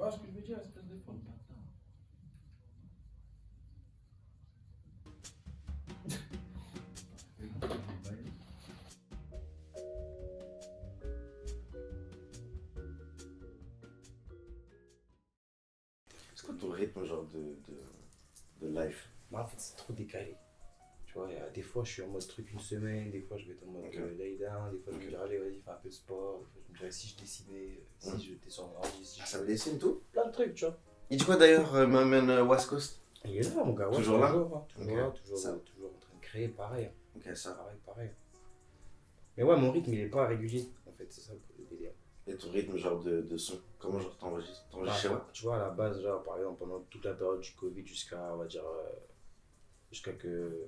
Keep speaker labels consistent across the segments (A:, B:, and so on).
A: vois ce que je veux dire, espèce de femme bâtard.
B: C'est quoi ton rythme genre de life?
A: Moi, en fait, c'est trop décalé. Tu vois, des fois, je suis en mode truc une semaine, des fois, je vais être en mode lay down, des fois, je me dis, allez, vas-y, fais un peu de sport, des fois, je me dirais, si je dessinais, si j'étais sur mon ordi, si
B: Ça me dessine tout?
A: plein de trucs, tu vois.
B: Il dit quoi d'ailleurs, ma man West Coast?
A: Il est là, mon gars, ouais,
B: Toujours là?
A: toujours, hein, toujours
B: Ok.
A: là, toujours,
B: Ça.
A: toujours en train de créer, pareil,
B: Ok, ça.
A: pareil. Mais ouais, mon rythme, il est pas régulier, en fait, c'est ça le délire.
B: Et ton rythme genre de son? Comment genre t'enregistres? T'enregistres chez moi?
A: Tu vois, à la base, genre, par exemple, pendant toute la période du Covid jusqu'à, on va dire, jusqu'à que.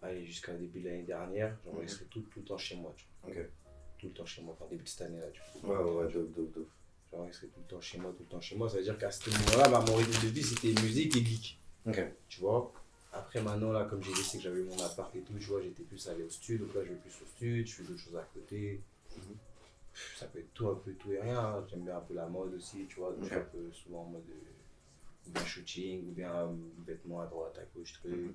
A: Allez, jusqu'à début de l'année dernière, j'enregistrais tout le temps chez moi, tu vois.
B: Ok.
A: Tout le temps chez moi, enfin, début de cette année-là, tu
B: Ouais, dope.
A: vois. J'enregistrais tout le temps chez moi, ça veut dire qu'à ce moment-là, bah, mon rythme de vie, c'était musique et geek,
B: Ok.
A: tu vois. Après, maintenant, là, comme j'ai laissé que j'avais mon appart et tout, tu vois, j'étais plus allé au studio, donc là, je vais plus au studio, je fais d'autres choses à côté. Ça peut être tout, un peu tout et rien, hein. J'aime bien un peu la mode aussi, tu vois, donc je suis un peu souvent en mode ou bien shooting, ou bien vêtements à droite, à gauche, truc.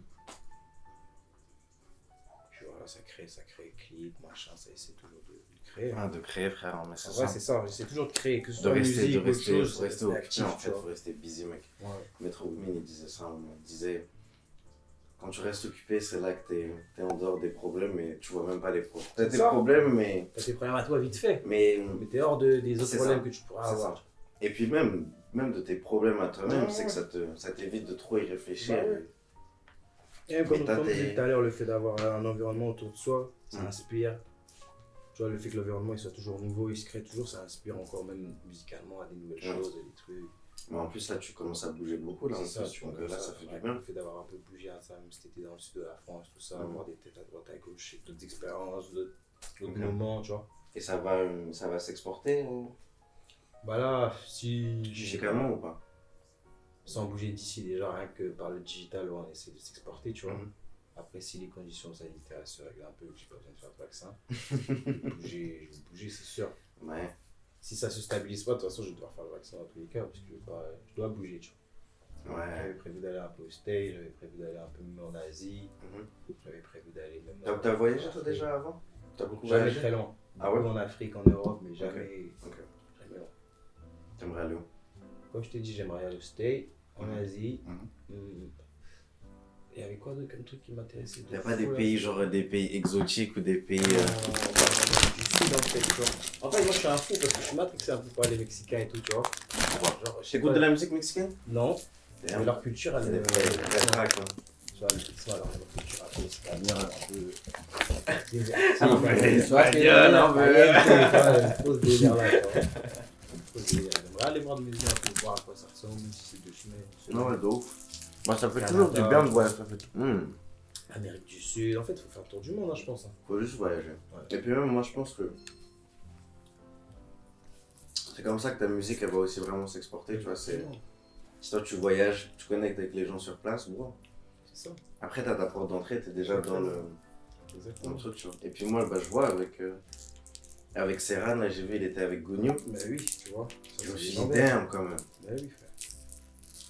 A: Puis voilà, ça crée clip, machin, ça essaie toujours de créer.
B: Ah, de créer, frère, mais c'est
A: Ouais,
B: ça.
A: c'est ça, j'essaie toujours de créer, que ce
B: De
A: soit
B: rester,
A: musique,
B: de
A: autre
B: rester,
A: chose,
B: faut rester au
A: actif,
B: quotidien, en
A: tu
B: fait,
A: vois.
B: faut rester busy, mec.
A: Ouais.
B: Maître Woodman, il disait ça, il disait, quand tu restes occupé, c'est là que t'es en dehors des problèmes et tu vois même pas les problèmes. T'as
A: C'est
B: des
A: ça.
B: problèmes, mais
A: T'as tes problèmes à toi vite fait,
B: mais
A: mais t'es hors des autres
B: c'est
A: problèmes
B: ça.
A: que tu pourras
B: C'est
A: avoir.
B: ça. Et puis même de tes problèmes à toi-même,
A: Ouais.
B: c'est que ça t'évite de trop y réfléchir.
A: Bah ouais. Et comme
B: t'as
A: comme je
B: tes-
A: disais tout à l'heure, le fait d'avoir un environnement autour de soi, ça
B: Mm.
A: inspire. Tu vois, le fait que l'environnement il soit toujours nouveau, il se crée toujours, ça inspire encore même musicalement à des nouvelles choses, à des trucs.
B: Mais en plus, là, tu commences à bouger beaucoup, là, en
A: C'est ça,
B: plus,
A: tu
B: donc
A: vois,
B: là, ça fait du
A: ouais,
B: bien.
A: le fait d'avoir un peu bougé à ça, même si t'étais dans le sud de la France, tout ça,
B: Mhm.
A: avoir des têtes à droite, à gauche, et d'autres expériences, d'autres
B: Ok.
A: moments, tu vois.
B: Et ça va s'exporter
A: Bah là, si
B: musicalement ou pas?
A: sans bouger d'ici déjà, rien que par le digital, on essaie de s'exporter, tu vois.
B: Mhm.
A: Après, si les conditions sanitaires se règlent un peu, que j'ai pas besoin de faire de vaccin, je vais bouger, c'est sûr.
B: Ouais.
A: Si ça se stabilise pas, de toute façon, je vais devoir faire le vaccin dans tous les cas, parce que je dois bouger, tu vois. J'avais
B: Ouais.
A: prévu d'aller un peu au States, j'avais prévu d'aller un peu même en Asie,
B: Mhm.
A: j'avais prévu d'aller même.
B: T'as voyagé, toi, déjà avant? T'as beaucoup
A: Jamais
B: voyagé?
A: très loin.
B: Ah ouais?
A: Beaucoup en Afrique, en Europe, mais jamais.
B: Ok.
A: Jamais loin.
B: T'aimerais aller où?
A: Comme je t'ai dit, j'aimerais aller au States, en
B: Mhm.
A: Asie.
B: Mhm.
A: Il y avait quoi d'autre comme truc qui m'intéressait?
B: Y a pas des pays, genre des pays exotiques ou des pays.
A: Du sud en fait, tu vois. En fait, moi je suis un fou parce que je suis matrixé un peu par les Mexicains et tout, tu vois. Genre, je sais
B: T'écoutes
A: pas-
B: de la musique mexicaine?
A: Non,
B: Damn.
A: mais leur culture, elle
B: C'est des
A: est.
B: vrais tracks, hein.
A: Tu vois, leur culture, elle c'est un peu.
B: Ça m'a fait
A: Tu vois, c'est
B: espagnol,
A: une fausse délire là, tu vois. Une fausse délire. J'aimerais aller voir de mes yeux un peu, voir à quoi ça ressemble, même si c'est 2 semaines.
B: Non, ouais, de ouf. Moi, ça fait
A: Canada.
B: toujours du bien de voyager. Ça fait.
A: Amérique du Sud, en fait, il faut faire le tour du monde, hein, je pense. Hein.
B: Faut juste voyager.
A: Ouais.
B: Et puis même, moi, je pense que c'est comme ça que ta musique, elle va aussi vraiment s'exporter, tu vois. Si toi, tu voyages, tu connectes avec les gens sur place, bon.
A: C'est ça.
B: Après, t'as ta porte d'entrée, t'es déjà dans le
A: Exactement.
B: truc, tu vois. Et puis moi, bah, je vois avec Serran, là, j'ai vu, il était avec Gounio.
A: Bah oui, tu vois. Ça,
B: Je me
A: c'est
B: suis dit,
A: légendaire.
B: damn, quand même.
A: Bah oui, frère.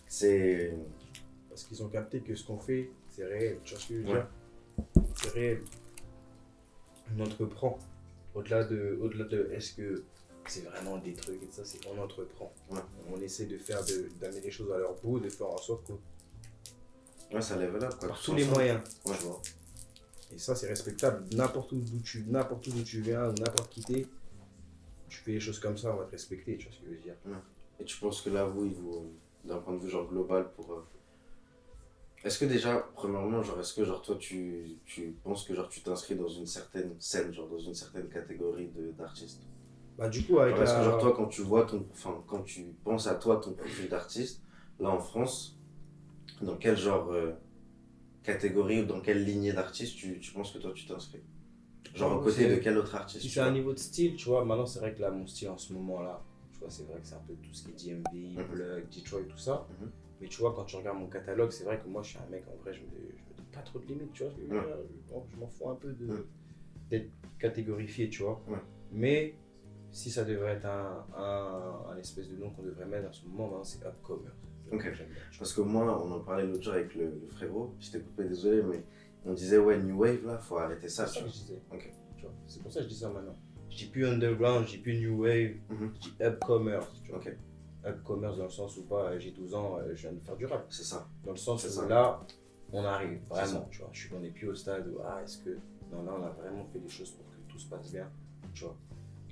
B: C'est.
A: Parce qu'ils ont capté que ce qu'on fait, c'est réel. Tu vois ce que je veux
B: Ouais.
A: dire? C'est réel. On entreprend. Au-delà de est-ce que c'est vraiment des trucs et tout ça, c'est qu'on entreprend.
B: Ouais.
A: On essaie de faire d'amener les choses à leur bout, de faire en sorte que
B: Ouais, ça lève là, quoi.
A: par
B: tous
A: tous les
B: ensemble.
A: moyens.
B: Ouais.
A: Tu vois. Et ça, c'est respectable. N'importe où d'où tu viens, n'importe qui t'es, tu fais les choses comme ça, on va te respecter. Tu vois ce que je veux dire?
B: Et tu penses que là, d'un point de vue genre global, est-ce que déjà, premièrement, genre, est-ce que genre toi, tu penses que genre tu t'inscris dans une certaine scène, genre dans une certaine catégorie d'artistes?
A: Bah, du coup, avec
B: Genre, est-ce que
A: la.
B: genre toi, quand tu penses à toi, ton profil d'artiste, là en France, dans quel genre catégorie ou dans quelle lignée d'artiste tu penses que toi tu t'inscris? Genre aux côtés de quel autre artiste?
A: Si
B: tu
A: c'est un
B: vois?
A: niveau de style, tu vois, maintenant c'est vrai que là, mon style en ce moment-là, tu vois, c'est vrai que c'est un peu tout ce qui est DMV, Plug, Detroit, tout ça.
B: Mhm.
A: Mais tu vois, quand tu regardes mon catalogue, c'est vrai que moi, je suis un mec, en vrai, je me donne pas trop de limites, tu vois. Ce que je veux dire. Je m'en fous un peu d'être catégorifié, tu vois.
B: Ouais.
A: Mais si ça devrait être un espèce de nom qu'on devrait mettre en ce moment, maintenant, c'est Upcomers.
B: Ok.
A: J'aime bien. Tu vois.
B: Parce que moi, on en parlait l'autre jour avec le frérot, je t'ai coupé, désolé, mais on disait, ouais, New Wave, là, faut arrêter ça.
A: C'est ça
B: Tu
A: que
B: vois.
A: je disais.
B: Ok.
A: Tu vois. C'est pour ça que je dis ça maintenant. Je dis plus underground, je dis plus new wave,
B: Mhm.
A: je dis upcomers. Tu vois.
B: Ok,
A: Upcomers dans le sens où pas, j'ai 12 ans, je viens de faire du rap.
B: c'est ça.
A: Dans le sens
B: C'est
A: où
B: ça.
A: là, on arrive
B: C'est ça.
A: vraiment, tu vois. On n'est plus au stade où, ah, est-ce que. Non, là, on a vraiment fait les choses pour que tout se passe bien, tu vois.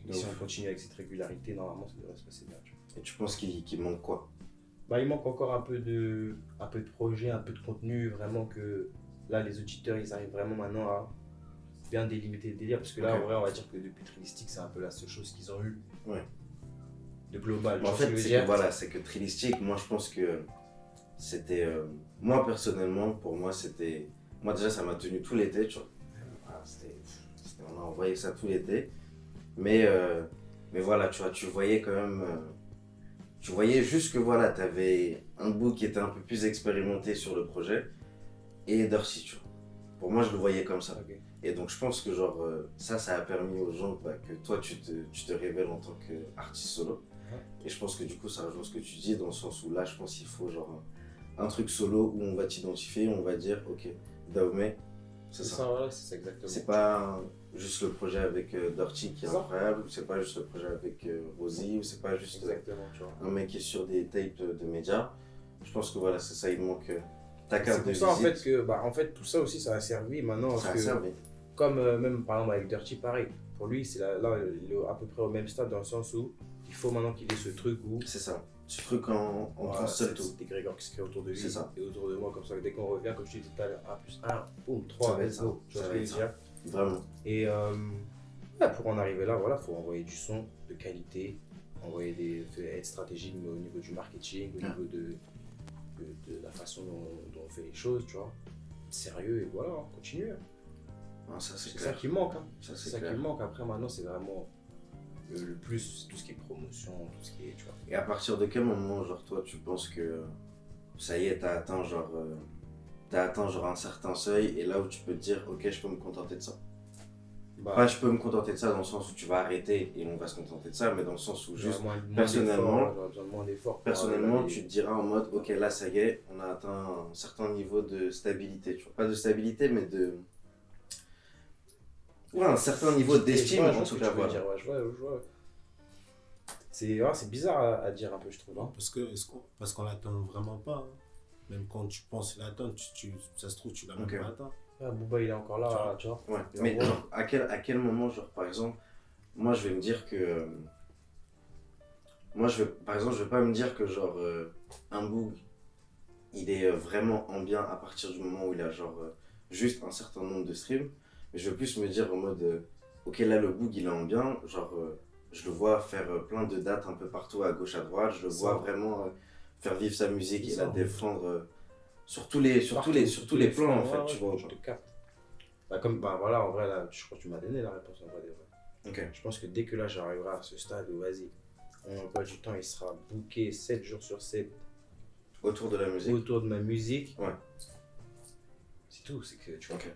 A: Et si
B: Donc,
A: on continue avec cette régularité, normalement, ça devrait se passer bien, tu vois.
B: et tu penses qu'il manque quoi?
A: Bah, il manque encore un peu de projet, un peu de contenu, vraiment que là, les auditeurs, ils arrivent vraiment maintenant à bien délimiter le délire. Parce que là,
B: Ok.
A: en vrai, on va dire que depuis Trilistic, c'est un peu la seule chose qu'ils ont eu
B: Ouais.
A: de global.
B: Mais en
A: Tu vois ce
B: fait,
A: que je veux
B: c'est
A: dire
B: que voilà, c'est que Trilistic, moi je pense que c'était. Moi personnellement, pour moi, c'était. Moi déjà, ça m'a tenu tout l'été, tu vois. Voilà, on a envoyé ça tout l'été. Mais voilà, tu vois, tu voyais quand même. Tu voyais juste que voilà, t'avais un bout qui était un peu plus expérimenté sur le projet et Darcy, tu vois. Pour moi, je le voyais comme ça.
A: Ok.
B: Et donc, je pense que genre, ça a permis aux gens bah, que toi, tu te révèles en tant qu'artiste solo. Et je pense que du coup, ça rejoint ce que tu dis, dans le sens où là, je pense qu'il faut genre un truc solo où on va t'identifier, on va dire, ok, Dahomey, c'est
A: C'est
B: ça.
A: ça, voilà, c'est ça exactement.
B: C'est pas juste le projet avec Dirty qui est
A: C'est ça.
B: incroyable, ou c'est pas juste le projet avec Rosie, ou c'est pas juste
A: Exactement, tu vois.
B: un mec qui est sur des tapes de médias. Je pense que voilà, c'est ça, il manque ta
A: C'est
B: carte de
A: pour
B: visite.
A: ça, en fait, que bah, en fait, tout ça aussi, ça a servi maintenant.
B: Ça a
A: Parce que,
B: servi.
A: comme même par exemple avec Dirty, pareil. Pour lui, c'est là, il est à peu près au même stade dans le sens où il faut maintenant qu'il ait ce truc où.
B: C'est ça. Ce truc en
A: Voilà,
B: transcelle tout.
A: c'est des Grégor qui se créent autour de lui
B: C'est ça.
A: et autour de moi, comme ça, dès qu'on revient, comme je te disais tout à l'heure, 1 plus 1, boum,
B: Ça
A: 3,
B: va être
A: let's
B: ça.
A: go. Tu vois
B: Ça
A: ce
B: va
A: que je
B: être
A: veux dire?
B: Vraiment.
A: Et ouais, pour en arriver là, voilà, faut envoyer du son de qualité, être stratégique au niveau du marketing, au niveau de la façon dont on fait les choses, tu vois. Sérieux, et voilà, hein, continue. Hein.
B: Non, ça c'est
A: C'est ça
B: clair.
A: qui manque. Hein.
B: Ça
A: C'est
B: c'est
A: ça qui
B: clair.
A: manque. Après, maintenant, c'est vraiment le plus, c'est tout ce qui est promotion, tout ce qui est, tu vois.
B: Et à partir de quel moment, genre, toi, tu penses que ça y est, t'as atteint genre un certain seuil et là où tu peux te dire, ok, je peux me contenter de ça.
A: Bah,
B: Pas je peux me contenter de ça dans le sens où tu vas arrêter et on va se contenter de ça, mais dans le sens où juste, personnellement-
A: j'aurais besoin de moins d'efforts. pour
B: personnellement,
A: aller-
B: tu te diras en mode, ok, là, ça y est, on a atteint un certain niveau de stabilité, tu vois. Pas de stabilité, mais de. Ouais, un certain niveau d'estime,
A: Ouais, je
B: en
A: vois ce
B: tout
A: que
B: cas,
A: tu veux
B: voilà.
A: dire, ouais, je vois. C'est bizarre à dire un peu, je trouve. Hein.
C: Parce qu'on l'attend vraiment pas. Hein. Même quand tu penses l'atteindre, ça se trouve, tu l'as même
B: Ok.
C: pas atteint.
A: Ah, Booba, il est encore là, tu vois.
B: Ouais,
A: Et
B: mais
A: en gros-
B: genre, à quel moment, genre, par exemple, moi, je vais me dire que. Moi, par exemple, je vais pas me dire que, genre, un boog, il est vraiment en bien à partir du moment où il a, genre, juste un certain nombre de streams. Mais je vais plus me dire en mode, ok, là, le boog, il est en bien, genre, je le vois faire plein de dates un peu partout, à gauche, à droite. Je le
A: Ça.
B: vois vraiment faire vivre sa musique
A: C'est
B: et
A: ça.
B: la défendre sur tous les plans, en fait, tu vois.
A: Je te capte. Bah, bah voilà, en vrai, là, je crois que tu m'as donné la réponse en vrai des vrais.
B: Ok.
A: Je pense que dès que là, j'arriverai à ce stade où, vas-y, mon emploi du temps, il sera booké 7 jours sur 7
B: Autour de la musique.
A: autour de ma musique.
B: Ouais.
A: C'est tout, c'est que, tu vois,
B: Ok.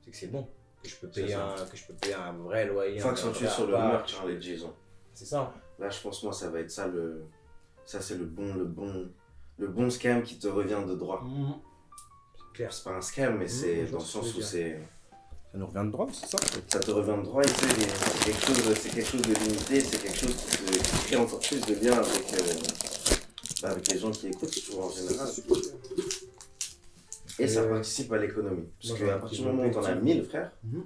A: c'est que c'est bon. Que je peux
B: C'est
A: payer
B: ça.
A: que je peux payer un vrai loyer.
B: Faut
A: un
B: accentuer
A: vrai
B: sur le
A: appart,
B: merch, hein, les Jason.
A: C'est ça.
B: Là, je pense, moi, ça va être ça Ça, c'est le bon scam qui te revient de droit.
A: C'est clair.
B: C'est pas un scam, mais c'est
A: je
B: dans
A: vois
B: le
A: ce que
B: sens
A: tu
B: où
A: veux
B: c'est.
A: Ça nous revient de droit, c'est ça.
B: Ça te revient de droit et tu sais, c'est quelque chose de limité, c'est quelque chose qui crée encore plus de lien avec les gens qui écoutent, tu vois, en général. Et ça participe à l'économie. Parce
A: Moi,
B: qu'à partir du moment où t'en as 1000 frères,
A: Mhm.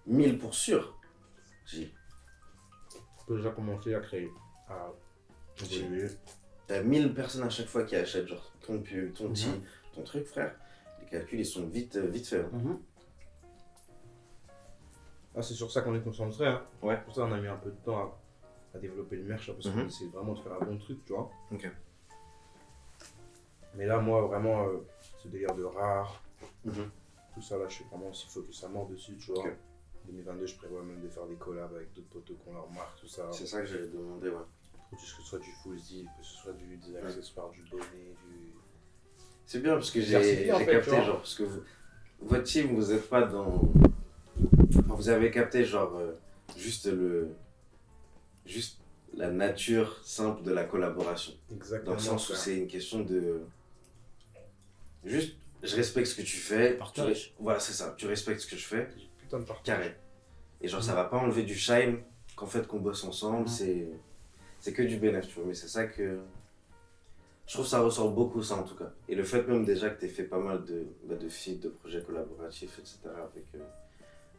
B: 1000 pour sûr,
A: On peut déjà commencer à créer. À évoluer.
B: t'as 1000 personnes à chaque fois qui achètent genre ton pub, ton
A: Mhm.
B: petit, ton truc, frère. Les calculs, ils sont vite faits. Hein.
A: Ah, c'est sur ça qu'on est concentré. Hein.
B: Ouais.
A: Pour ça, on a mis un peu de temps à développer le merch, hein, parce qu'on
B: Mhm.
A: essaie vraiment de faire un bon truc, tu vois.
B: Ok.
A: Mais là, moi, vraiment, ce délire de rare,
B: Mhm.
A: tout ça, là, je suis vraiment aussi focus à mort dessus, tu vois.
B: Ok.
A: 2022, je prévois même de faire des collabs avec d'autres potos qu'on leur marque, tout ça.
B: C'est ça que j'allais demander, ouais.
A: Que ce soit du full deal, que ce soit des accessoires, du bonnet, du.
B: C'est bien parce que
A: Diversifié,
B: j'ai
A: en fait, tu
B: capté,
A: vois.
B: genre, parce que votre team, vous êtes pas dans. Enfin, vous avez capté, genre, juste juste la nature simple de la collaboration.
A: Exactement.
B: Dans le sens où
A: frère.
B: c'est une question de... Juste, je respecte ce que tu fais.
C: Partage.
B: Voilà, c'est ça. Tu respectes ce que je fais.
A: Putain de partage.
B: Carré. Et genre, ça va pas enlever du shine qu'en fait qu'on bosse ensemble. C'est que du bénéfice, tu vois. Mais c'est ça que... Je trouve que ça ressort beaucoup, ça, en tout cas. Et le fait même déjà que tu aies fait pas mal de feats, de projets collaboratifs, etc.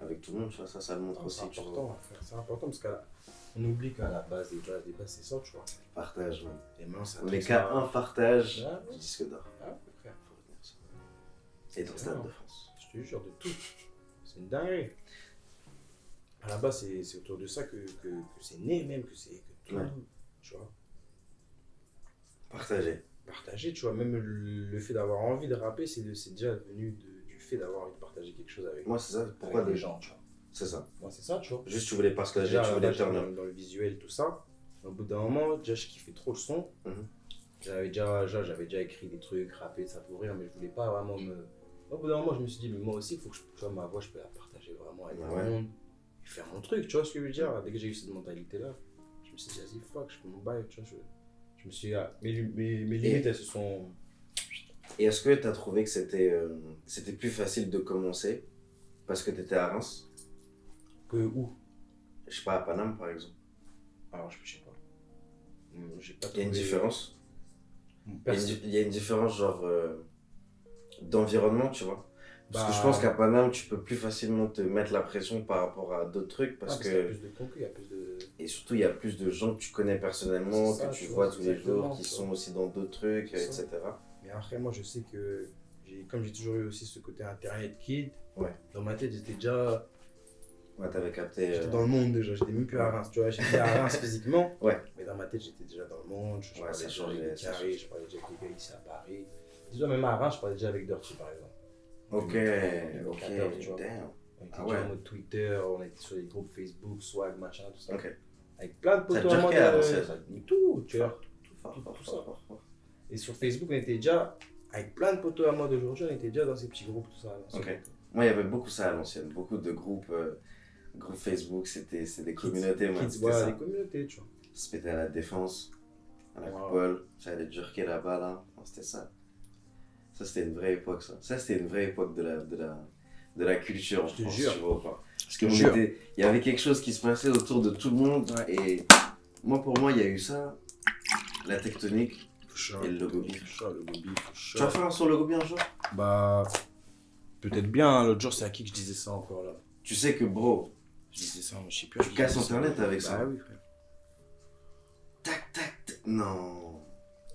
B: avec tout le monde, tu vois, ça le montre
A: Oh,
B: aussi.
A: c'est
B: tu vois.
A: important, frère. C'est important parce qu'on oublie qu'à la base, les bases, c'est ça, tu vois.
B: Partage, man.
A: Les mains, ça
B: On est qu'à un partage
A: Ah,
B: du disque d'or.
A: Ah, frère.
B: Faut retenir ça. Et dans le Stade de France.
A: Je te jure, de tout. C'est une dinguerie. À la base, c'est autour de ça que c'est né, même, que tout,
B: Ouais.
A: tu vois.
B: Partager.
A: Partager, tu vois, même le fait d'avoir envie de rapper, c'est déjà venu du fait d'avoir envie de partager quelque chose avec,
B: Moi, c'est ça. Pourquoi
A: avec
B: des
A: les gens, tu vois.
B: C'est ça.
A: Moi, c'est ça, tu vois.
B: Juste, tu voulais partager,
A: Déjà,
B: tu
A: à la
B: voulais
A: base,
B: turn
A: j'étais
B: up.
A: dans le visuel, tout ça. Au bout d'un moment, déjà, je kiffais trop le son.
B: Mhm.
A: J'avais déjà écrit des trucs, rappé, ça pour rire, mais je voulais pas vraiment me. Au bout d'un moment, je me suis dit, mais moi aussi, il faut que tu vois, ma voix, je peux la partager vraiment avec
B: Ouais.
A: le monde. Et faire mon truc, tu vois ce que je veux dire. Dès que j'ai eu cette mentalité-là, je me suis dit, vas-y, fuck, je peux m'en bailler, tu vois. Je me suis dit, mes limites, elles se sont.
B: Et est-ce que tu as trouvé que c'était plus facile de commencer parce que tu étais à Reims?
A: Que où?
B: Je sais pas, à Paname, par exemple.
A: Alors, je sais pas. J'ai pas
B: Il y a une
A: trouvé-
B: différence.
A: Perso-
B: Il y a une différence, genre, d'environnement, tu vois. Parce que
A: Bah,
B: je pense qu'à Paname, tu peux plus facilement te mettre la pression par rapport à d'autres trucs parce
A: qu'il y a
B: que...
A: plus de concus, il y a plus de.
B: Et surtout, il y a plus de gens que tu connais personnellement,
A: C'est ça,
B: que tu
A: tu
B: vois
A: vois,
B: tous les
A: exactement,
B: jours, qui
A: ça.
B: sont aussi dans d'autres trucs,
A: C'est ça.
B: etc.
A: Mais après, moi, je sais que, comme j'ai toujours eu aussi ce côté internet kid,
B: Ouais.
A: dans ma tête, j'étais déjà.
B: Ouais, t'avais capté...
A: J'étais dans le monde déjà, j'étais même plus à Reims, tu vois. J'étais à Reims physiquement,
B: Ouais.
A: mais dans ma tête, j'étais déjà dans le monde. Je
B: Ouais,
A: parlais
B: ça
A: déjà
B: changeait,
A: avec
B: ça
A: Carré, je parlais déjà avec les gars ici à Paris. Déjà, même à Reims, je parlais déjà avec Dirty, par exemple.
B: Ok,
A: 2014, tu
B: ok,
A: vois.
B: damn.
A: On était
B: Ah
A: déjà
B: ouais.
A: en mode Twitter, on était sur les groupes Facebook, Swag, machin, tout ça.
B: Ok.
A: Avec plein de
B: Ça
A: potos en mode.
B: jerkait à l'ancienne.
A: Mais tout, tu vois.
B: Fort,
A: Tout
B: fort,
A: ça.
B: fort, fort, fort.
A: Et sur Facebook, on était déjà, avec plein de potos à moi d'aujourd'hui, on était déjà dans ces petits groupes, tout ça.
B: Ok. Moi, il y avait beaucoup ça à l'ancienne, beaucoup de groupes Facebook, c'était des communautés, moi,
A: Kids,
B: c'était
A: voilà,
B: ça.
A: des communautés, tu vois.
B: Se péter à la défense, à la
A: Wow.
B: coupole, ça allait jerker là-bas, là. Non, c'était ça. Ça, c'était une vraie époque, ça. Ça, c'était une vraie époque de la culture,
A: Je te
B: pense,
A: jure.
B: tu vois ou pas. Parce
A: te
B: que
A: jure.
B: il y avait quelque chose qui se passait autour de tout le monde, et moi, pour moi, il y a eu ça, la tectonique et le logo beef.
A: Le gobi,
B: Tu vas faire un son logo bien un jour?
A: Bah, peut-être bien, hein. L'autre jour, c'est à qui que je disais ça encore là?
B: Tu sais que, bro,
A: Je disais ça, mais je sais plus. à
B: tu
A: qui
B: casses
A: je disais
B: Internet avec ça.
A: Bah oui, frère.
B: Tac, tac, tac. Non.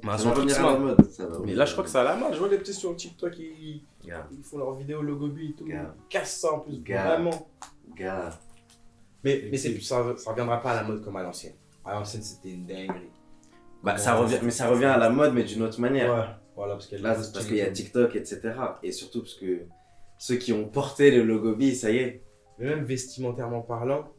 A: Mais
B: Ça va revenir à la mode. Ça va
A: Mais
B: revenir
A: là,
B: à
A: je crois
B: la
A: que c'est à la mode. Je vois les petits sur TikTok qui
B: mode. Gars,
A: ils font leurs vidéos logobi et tout.
B: Gars.
A: Ils cassent ça en plus,
B: Gars.
A: vraiment.
B: gars.
A: Mais ça reviendra pas à la mode comme à l'ancienne. À l'ancienne, c'était une dinguerie.
B: Bah, ça revient à la mode, mais d'une autre manière.
A: Ouais, voilà, parce qu'il y a
B: Là,
A: le
B: c'est parce
A: style
B: qu'il y a
A: et tout.
B: TikTok, etc. Et surtout parce que ceux qui ont porté le logo B, ça y est.
A: Mais même vestimentairement parlant,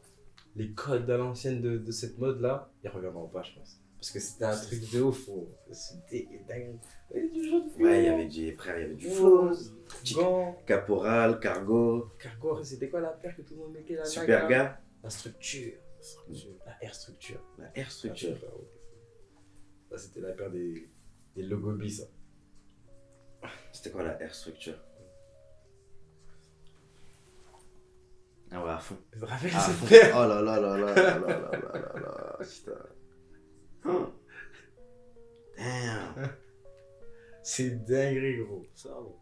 A: les codes à l'ancienne de cette mode-là, ils reviendront pas, je pense. Parce que c'était un truc de ouf. C'était dingue. Il y avait du jeu de
B: Ouais, il y avait du frère, il y avait du flow.
A: Gant.
B: Caporal, cargo,
A: Cargo, c'était quoi la paire que tout le monde mettait là?
B: super gars.
A: La structure. La R structure.
B: La R structure.
A: Ça, c'était la paire des logos B, ça.
B: C'était quoi la R structure? Ah ouais, à fond.
A: Tu te rappelles
B: À
A: cette
B: fond.
A: paire?
B: Oh là là là là là là là là là là. Putain. Damn.
A: C'est dinguerie, gros. Ça, gros.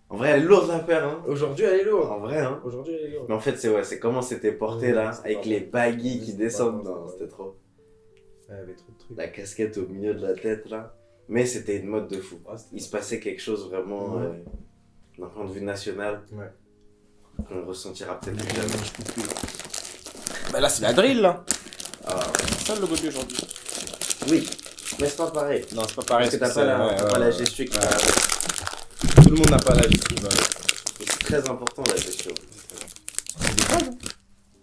B: En vrai, elle est lourde la paire, hein.
A: Aujourd'hui, elle est lourde.
B: En vrai, hein.
A: Aujourd'hui, elle est lourde.
B: Mais en fait, c'est comment c'était porté
A: Ouais,
B: là,
A: c'est
B: avec
A: pas
B: les
A: bon.
B: baggy qui
A: C'est
B: descendent.
A: pas bon,
B: Non,
A: c'est
B: c'était trop.
A: Il y avait trop de trucs.
B: La casquette au milieu de la tête là. Mais c'était une mode de fou.
A: Ah, c'était-
B: Il se passait quelque chose vraiment
A: Ouais.
B: d'un point de vue national
A: Ouais.
B: qu'on ressentira peut-être plus jamais.
A: Bah là, c'est la drill, là.
B: Ah,
A: C'est ça le logo B aujourd'hui.
B: oui, mais c'est pas pareil.
A: Non, c'est pas pareil.
B: Parce que t'as pas la gestu qui va avec.
A: Tout le monde n'a pas la gestu.
B: C'est très important la gestu.
A: C'est des codes.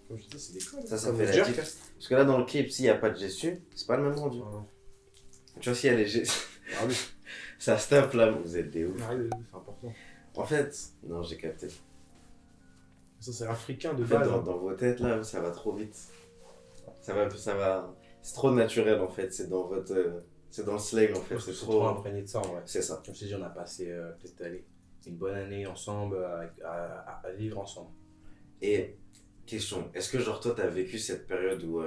A: Comme je dis, c'est des codes.
B: Ça
A: Comme
B: fait
A: le
B: la
A: jerk.
B: diff. Parce que là dans le clip, s'il n'y a pas de gestu, c'est pas le même rendu. Tu vois, s'il y a les gestes,
A: Ah oui.
B: ça se tape là, vous êtes des ouf.
A: C'est important.
B: En fait, non, j'ai capté.
A: Ça, c'est africain de
B: En fait,
A: base.
B: dans vos têtes là, ça va trop vite. Ça va. C'est trop naturel en fait. C'est dans c'est dans le slang en fait.
A: Parce que
B: C'est
A: c'est trop
B: trop.
A: imprégné de ça, ouais.
B: C'est ça.
A: Comme je t'ai dit, on a passé peut-être allez, une bonne année ensemble à vivre ensemble.
B: Et question, est-ce que genre toi t'as vécu cette période où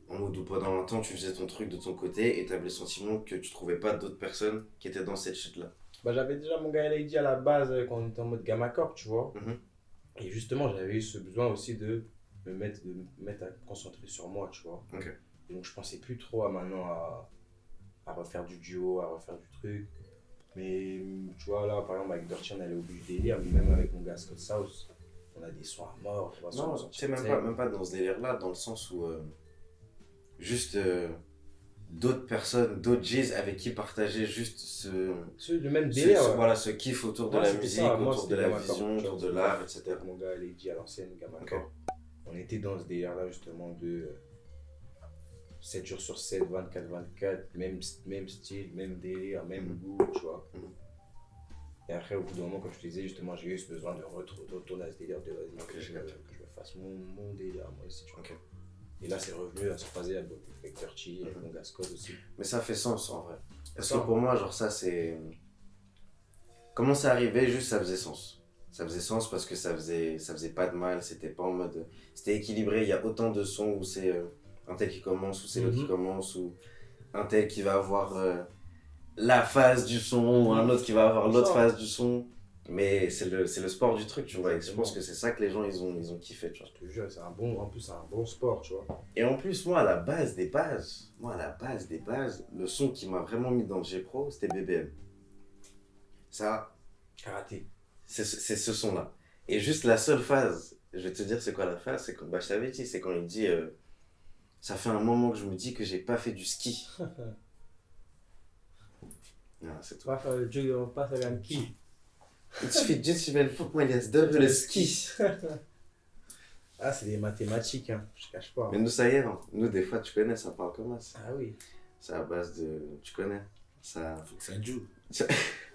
B: en mode où pendant un temps tu faisais ton truc de ton côté et t'avais le sentiment que tu trouvais pas d'autres personnes qui étaient dans cette shit là?
A: Bah, j'avais déjà mon gars Lady à la base quand on était en mode Gamma Corp, tu vois.
B: Mhm.
A: Et justement, j'avais eu ce besoin aussi de me mettre à me concentrer sur moi, tu vois.
B: Ok.
A: Et donc, je pensais plus trop à refaire du duo, à refaire du truc. Mais tu vois, là, par exemple, avec Dirty, on allait au but du délire, mais même avec mon gars Scott South, on a des sons à mort, tu vois.
B: Non,
A: sur
B: c'est
A: scène.
B: même pas dans ce délire là, dans le sens où juste d'autres personnes, d'autres G's avec qui partager juste
A: C'est le même délire. Ouais.
B: voilà, ce kiff autour de
A: Moi,
B: la
A: c'était
B: musique,
A: ça. Moi,
B: autour de
A: c'était
B: la
A: Gamma Corp,
B: vision,
A: tu vois,
B: autour de l'art, etc.
A: avec mon gars Lady à l'ancienne, Gamma
B: Ok.
A: Corp. On était dans ce délire-là, justement, de 7 jours sur 7, 24-24, même style, même délire, même goût, tu vois.
B: Mhm.
A: Et après, au bout d'un moment, comme je te disais, justement, j'ai eu ce besoin de retourner à ce délire de vas-y,
B: Ok,
A: que
B: j'ai capté.
A: je me fasse mon délire, moi aussi, tu vois.
B: Ok.
A: Et là, c'est revenu à se croiser avec Dirty, avec
B: Mhm.
A: mon gars Scott aussi.
B: Mais ça fait sens en vrai. Parce
A: Ça.
B: que pour moi, genre ça c'est. Comment c'est arrivé, juste ça faisait sens. Ça faisait sens parce que ça faisait pas de mal, c'était pas en mode. C'était équilibré, il y a autant de sons où c'est un tel qui commence, ou c'est l'autre qui
A: Mhm.
B: commence, ou un tel qui va avoir la phase du son, ou un autre qui va avoir l'autre
A: Ça.
B: phase du son. Mais c'est le sport du truc, tu vois. Et je
A: Exactement.
B: pense que c'est ça que les gens ils ont kiffé, tu vois.
A: Je te jure, en plus, c'est un bon sport, tu vois.
B: Et en plus, moi, à la base des bases, le son qui m'a vraiment mis dans le G-Pro, c'était BBM. Ça,
A: Karaté.
B: c'est ce son-là. Et juste la seule phase, je vais te dire c'est quoi la phase, c'est quand, bah, je t'avais dit, c'est quand il dit ça fait un moment que je me dis que j'ai pas fait du ski. Non, c'est tout.
A: On va faire le jeu, on passe à qui.
B: Il suffit juste une fois que moi, il y a ce double le ski.
A: Ah, c'est des mathématiques, hein. Je cache pas.
B: Mais nous, ça y est, hein. Nous, des fois, tu connais, ça parle comme ça.
A: Ah oui.
B: C'est à base de. Tu connais. Ça.
C: Faut que ça joue.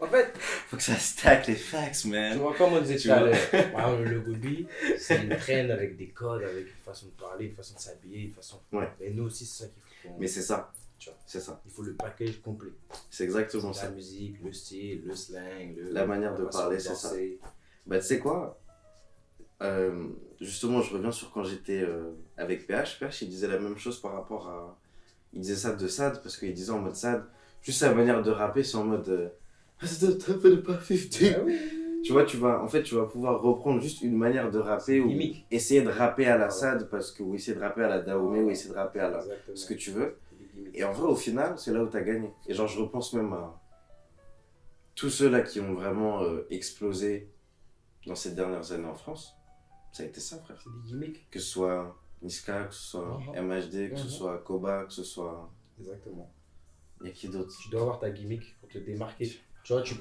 A: En fait,
B: Faut que ça stack les facts,
A: tu
B: man.
A: vois, comme on disait
B: Tu
A: tout à
B: vois.
A: l'heure, par exemple, le rugby, c'est une traîne avec des codes, avec une façon de parler, une façon de s'habiller, une façon.
B: Ouais.
A: Et nous aussi, c'est ça qu'il faut.
B: Mais c'est ça.
A: Tu vois.
B: C'est ça.
A: Il faut le package complet.
B: C'est exactement
A: La
B: ça.
A: musique, le style, le slang,
B: La manière de
A: façon
B: parler, c'est ça.
A: danser.
B: Bah, tu sais quoi justement, je reviens sur quand j'étais avec PH. PH, il disait la même chose par rapport à. Il disait ça de Sad, parce qu'il disait en mode Sad, juste sa manière de rapper, c'est en mode. That's the top of the pas 50.
A: Ah oui.
B: Tu vois, tu vas pouvoir reprendre juste une manière de rapper ou
A: Gimmick.
B: essayer de rapper à la
A: Voilà.
B: Sad, ou essayer de rapper à la Dahomey, ou essayer de rapper à la.
A: Exactement.
B: Ce que tu veux.
A: Des gimmicks.
B: Et en vrai, au final, c'est là où tu as gagné. Et genre, je repense même à tous ceux-là qui ont vraiment explosé dans ces dernières années en France. Ça a été ça, frère.
A: C'est des gimmicks.
B: Que ce soit Niska, que ce soit MHD, que ce soit Koba, que ce soit.
A: Exactement.
B: Il y a qui d'autre?
A: Tu dois avoir ta gimmick pour te démarquer. Tu vois, tu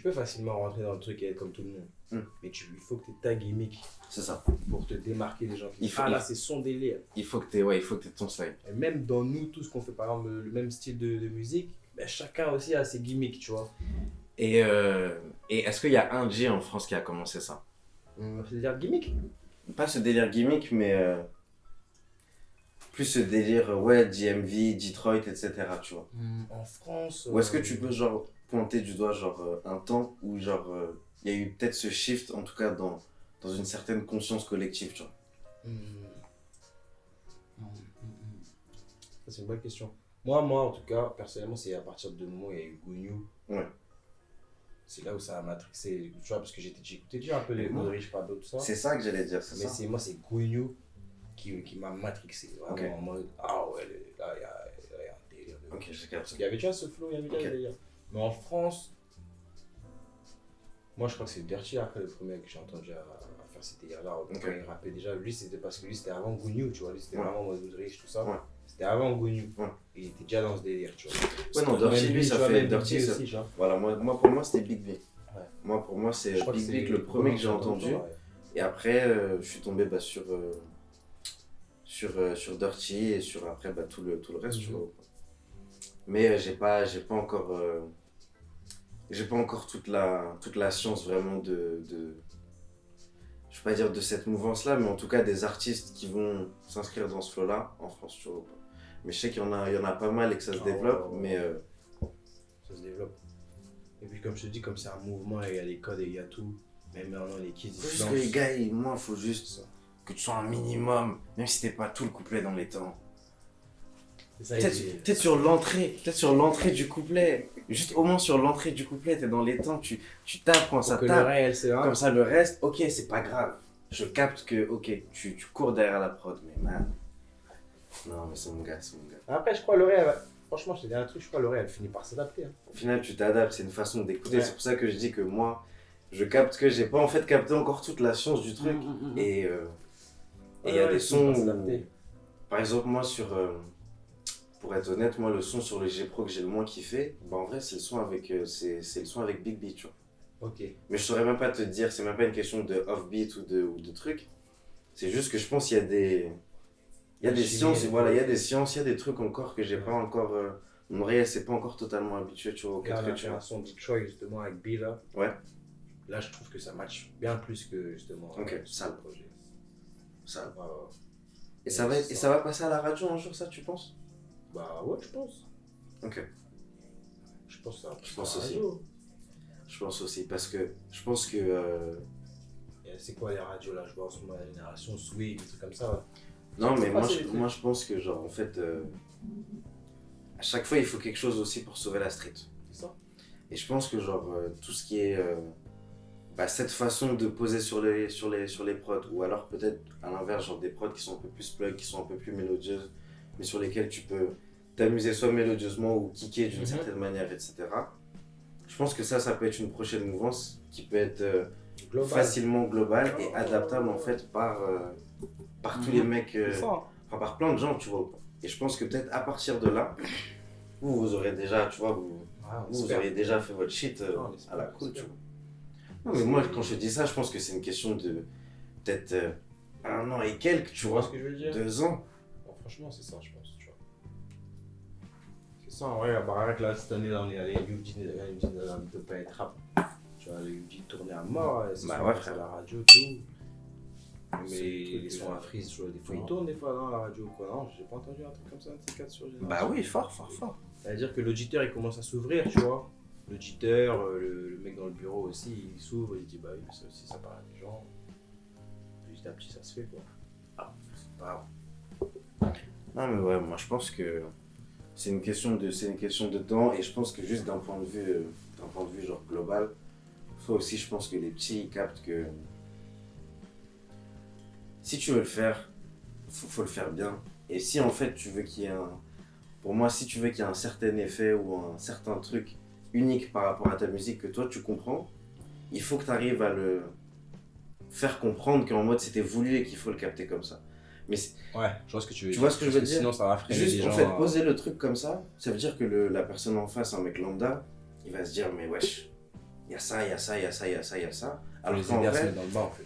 A: peux facilement rentrer dans le truc et être comme tout le monde. Mais il faut que tu aies ta gimmick
B: C'est ça.
A: pour te démarquer des gens qui
B: Il faut-
A: ah là, c'est son délire.
B: Il faut que tu aies ton slide.
A: Et même dans nous, tous qu'on fait par exemple le même style de musique, ben, chacun aussi a ses gimmicks, tu vois.
B: Et est-ce qu'il y a un G en France qui a commencé ça?
A: C'est-à-dire gimmick.
B: Pas ce délire gimmick, mais plus ce délire, ouais, DMV, Detroit, etc. Tu vois.
A: En France.
B: Ou est-ce que tu peux genre pointer du doigt genre un temps où genre il y a eu peut-être ce shift en tout cas dans une certaine conscience collective, tu vois.
A: Ça, c'est une bonne question. Moi, en tout cas, personnellement, c'est à partir du moment où il y a eu Gounou.
B: Ouais.
A: C'est là où ça a matrixé, tu vois, parce que j'écoutais déjà un peu les
B: Mhm.
A: Godrich, pas d'autres, tout ça.
B: C'est ça que j'allais dire, c'est
A: Mais
B: ça.
A: moi, c'est Gounou qui m'a matrixé. Vraiment
B: Ok.
A: en mode, ah ouais, là, il y a un délire.
B: Ok, j'ai capté.
A: Il y avait déjà ce flow, il y avait déjà
B: Ok.
A: un délire. Mais en France, moi, je crois que c'est Dirty après le premier que j'ai entendu à faire ces délires-là.
B: Ok.
A: Quand il rappait déjà, lui, c'était parce que lui, c'était avant Gounou, tu vois. Lui, c'était
B: Ouais.
A: vraiment en mode Godrich, tout ça.
B: Ouais.
A: C'était avant Gounou.
B: Ouais.
A: Il était déjà dans ce délire, tu vois.
B: Ouais, non, Dirty,
A: Même
B: lui, ça
A: tu vois,
B: fait
A: même
B: Dirty,
A: Big B
B: ça-
A: aussi, tu vois.
B: Voilà, pour moi, c'était Big B.
A: Ouais.
B: Moi, pour moi, c'est
A: Je crois que
B: Big
A: c'est
B: B, le premier que j'ai entendu.
A: ouais.
B: Et après, je suis tombé bah, sur Dirty et sur après bah, tout le reste, tu
A: Mhm.
B: vois. Mais j'ai pas encore toute la science vraiment je vais pas dire de cette mouvance-là, mais en tout cas des artistes qui vont s'inscrire dans ce flow-là, en France, tu vois. Mais je sais qu'il y en a pas mal et que ça se développe, mais
A: Ça se développe. Et puis comme je te dis, comme c'est un mouvement, il y a les codes et il y a tout. Même maintenant les kids,
B: faut juste que les gars, moi, il faut juste que tu sois un minimum, même si t'es pas tout le couplet dans les temps. Peut-être sur l'entrée du couplet, juste au moins sur l'entrée du couplet, t'es dans les temps, tu tapes quand ça
A: que le
B: tape,
A: réel, c'est vrai.
B: comme ça le reste, ok, c'est pas grave. Je capte que, ok, tu cours derrière la prod, mais man, non, mais c'est mon gars.
A: Après, je crois L'Oréal, franchement, je te dis un truc, je crois L'Oréal finit par s'adapter. Hein.
B: Au final, tu t'adaptes, c'est une façon d'écouter,
A: Ouais.
B: c'est pour ça que je dis que moi, je capte que j'ai pas en fait capté encore toute la science du truc, et il y a des sons où, par exemple, moi pour être honnête, moi le son sur le G Pro que j'ai le moins kiffé, bah en vrai c'est le son avec c'est le son avec Big Beat, tu vois.
A: Ok.
B: Mais je saurais même pas te dire, c'est même pas une question de off-beat ou de truc. C'est juste que je pense qu'il y a des sciences, et voilà, il y a des sciences, il y a des trucs encore que j'ai pas encore mon oreille elle s'est pas encore totalement habituée, tu vois, au
A: Regarde,
B: 4
A: on a fait un son Detroit justement avec B là.
B: Ouais.
A: Là, je trouve que ça match bien plus que justement
B: Ok,
A: ce
B: ça.
A: projet.
B: Ça.
A: Ouais, ouais.
B: Et ça va passer à la radio un jour, ça, tu penses?
A: Bah ouais, je pense.
B: Ok.
A: Je pense ça.
B: Je pense aussi. Je pense aussi, parce que je pense que
A: C'est quoi les radios là? Je vois en ce moment la génération Swing, des trucs comme ça. Ouais.
B: non, mais moi,
A: passer les
B: moi je pense que, genre, en fait, à chaque fois, il faut quelque chose aussi pour sauver la street.
A: C'est ça.
B: Et je pense que, genre, tout ce qui est. Cette façon de poser sur les prods, ou alors peut-être à l'inverse, genre des prods qui sont un peu plus plug, qui sont un peu plus mélodieuses, mais sur lesquelles tu peux t'amuser soit mélodieusement ou kicker d'une certaine manière, etc. Je pense que ça peut être une prochaine mouvance qui peut être
A: Global.
B: facilement globale et adaptable en fait par tous les mecs,
A: C'est ça.
B: enfin par plein de gens, tu vois. Et je pense que peut-être à partir de là, vous aurez déjà, tu vois, vous auriez déjà fait votre shit à la cool, tu vois. Non, mais moi, quand je dis ça, je pense que c'est une question de peut-être 1 an et quelques, tu vois.
A: Ce que je veux dire
B: 2 ans.
A: Bon, franchement, c'est ça, je pense, tu vois. C'est ça, en vrai, bah, avec là, cette année, là, on est allé à UG de pas être rap. Tu vois, le UG tournait à mort, c'est
B: Bah
A: sur
B: ouais,
A: à
B: frère.
A: la radio, tout. Mais
C: C'est le truc,
A: les sons à frise, tu vois, des fois,
C: Non.
A: ils tournent des fois dans la radio, quoi. Non, j'ai pas entendu un truc comme ça, un de ces 4 sur Génération.
B: Bah oui, fort.
A: Ça veut dire que l'auditeur, il commence à s'ouvrir, tu vois. L'auditeur, le mec dans le bureau aussi, il s'ouvre, il dit, bah oui, ça aussi, ça parle à des gens. Petit à petit, ça se fait, quoi. Ah, c'est pas grave.
B: Non, mais ouais, moi, je pense que c'est une question de temps et je pense que juste d'un point de vue genre global, faut aussi, je pense que les petits ils captent que si tu veux le faire, faut le faire bien. Et si en fait tu veux qu'il y ait pour moi, si tu veux qu'il y ait un certain effet ou un certain truc unique par rapport à ta musique que toi tu comprends, il faut que tu arrives à le faire comprendre qu'en mode c'était voulu et qu'il faut le capter comme ça. Mais
A: Ouais, je vois ce que tu veux
B: Tu
A: dire.
B: vois ce que je veux
A: Parce
B: dire
A: sinon, ça va freiner
B: juste
A: les
B: en
A: gens.
B: fait poser le truc comme ça veut dire que la personne en face, un mec lambda, il va se dire mais wesh, il y a ça. Alors
A: les
B: qu'en
A: aider à se
B: vrai,
A: mettre dans le bas, en fait.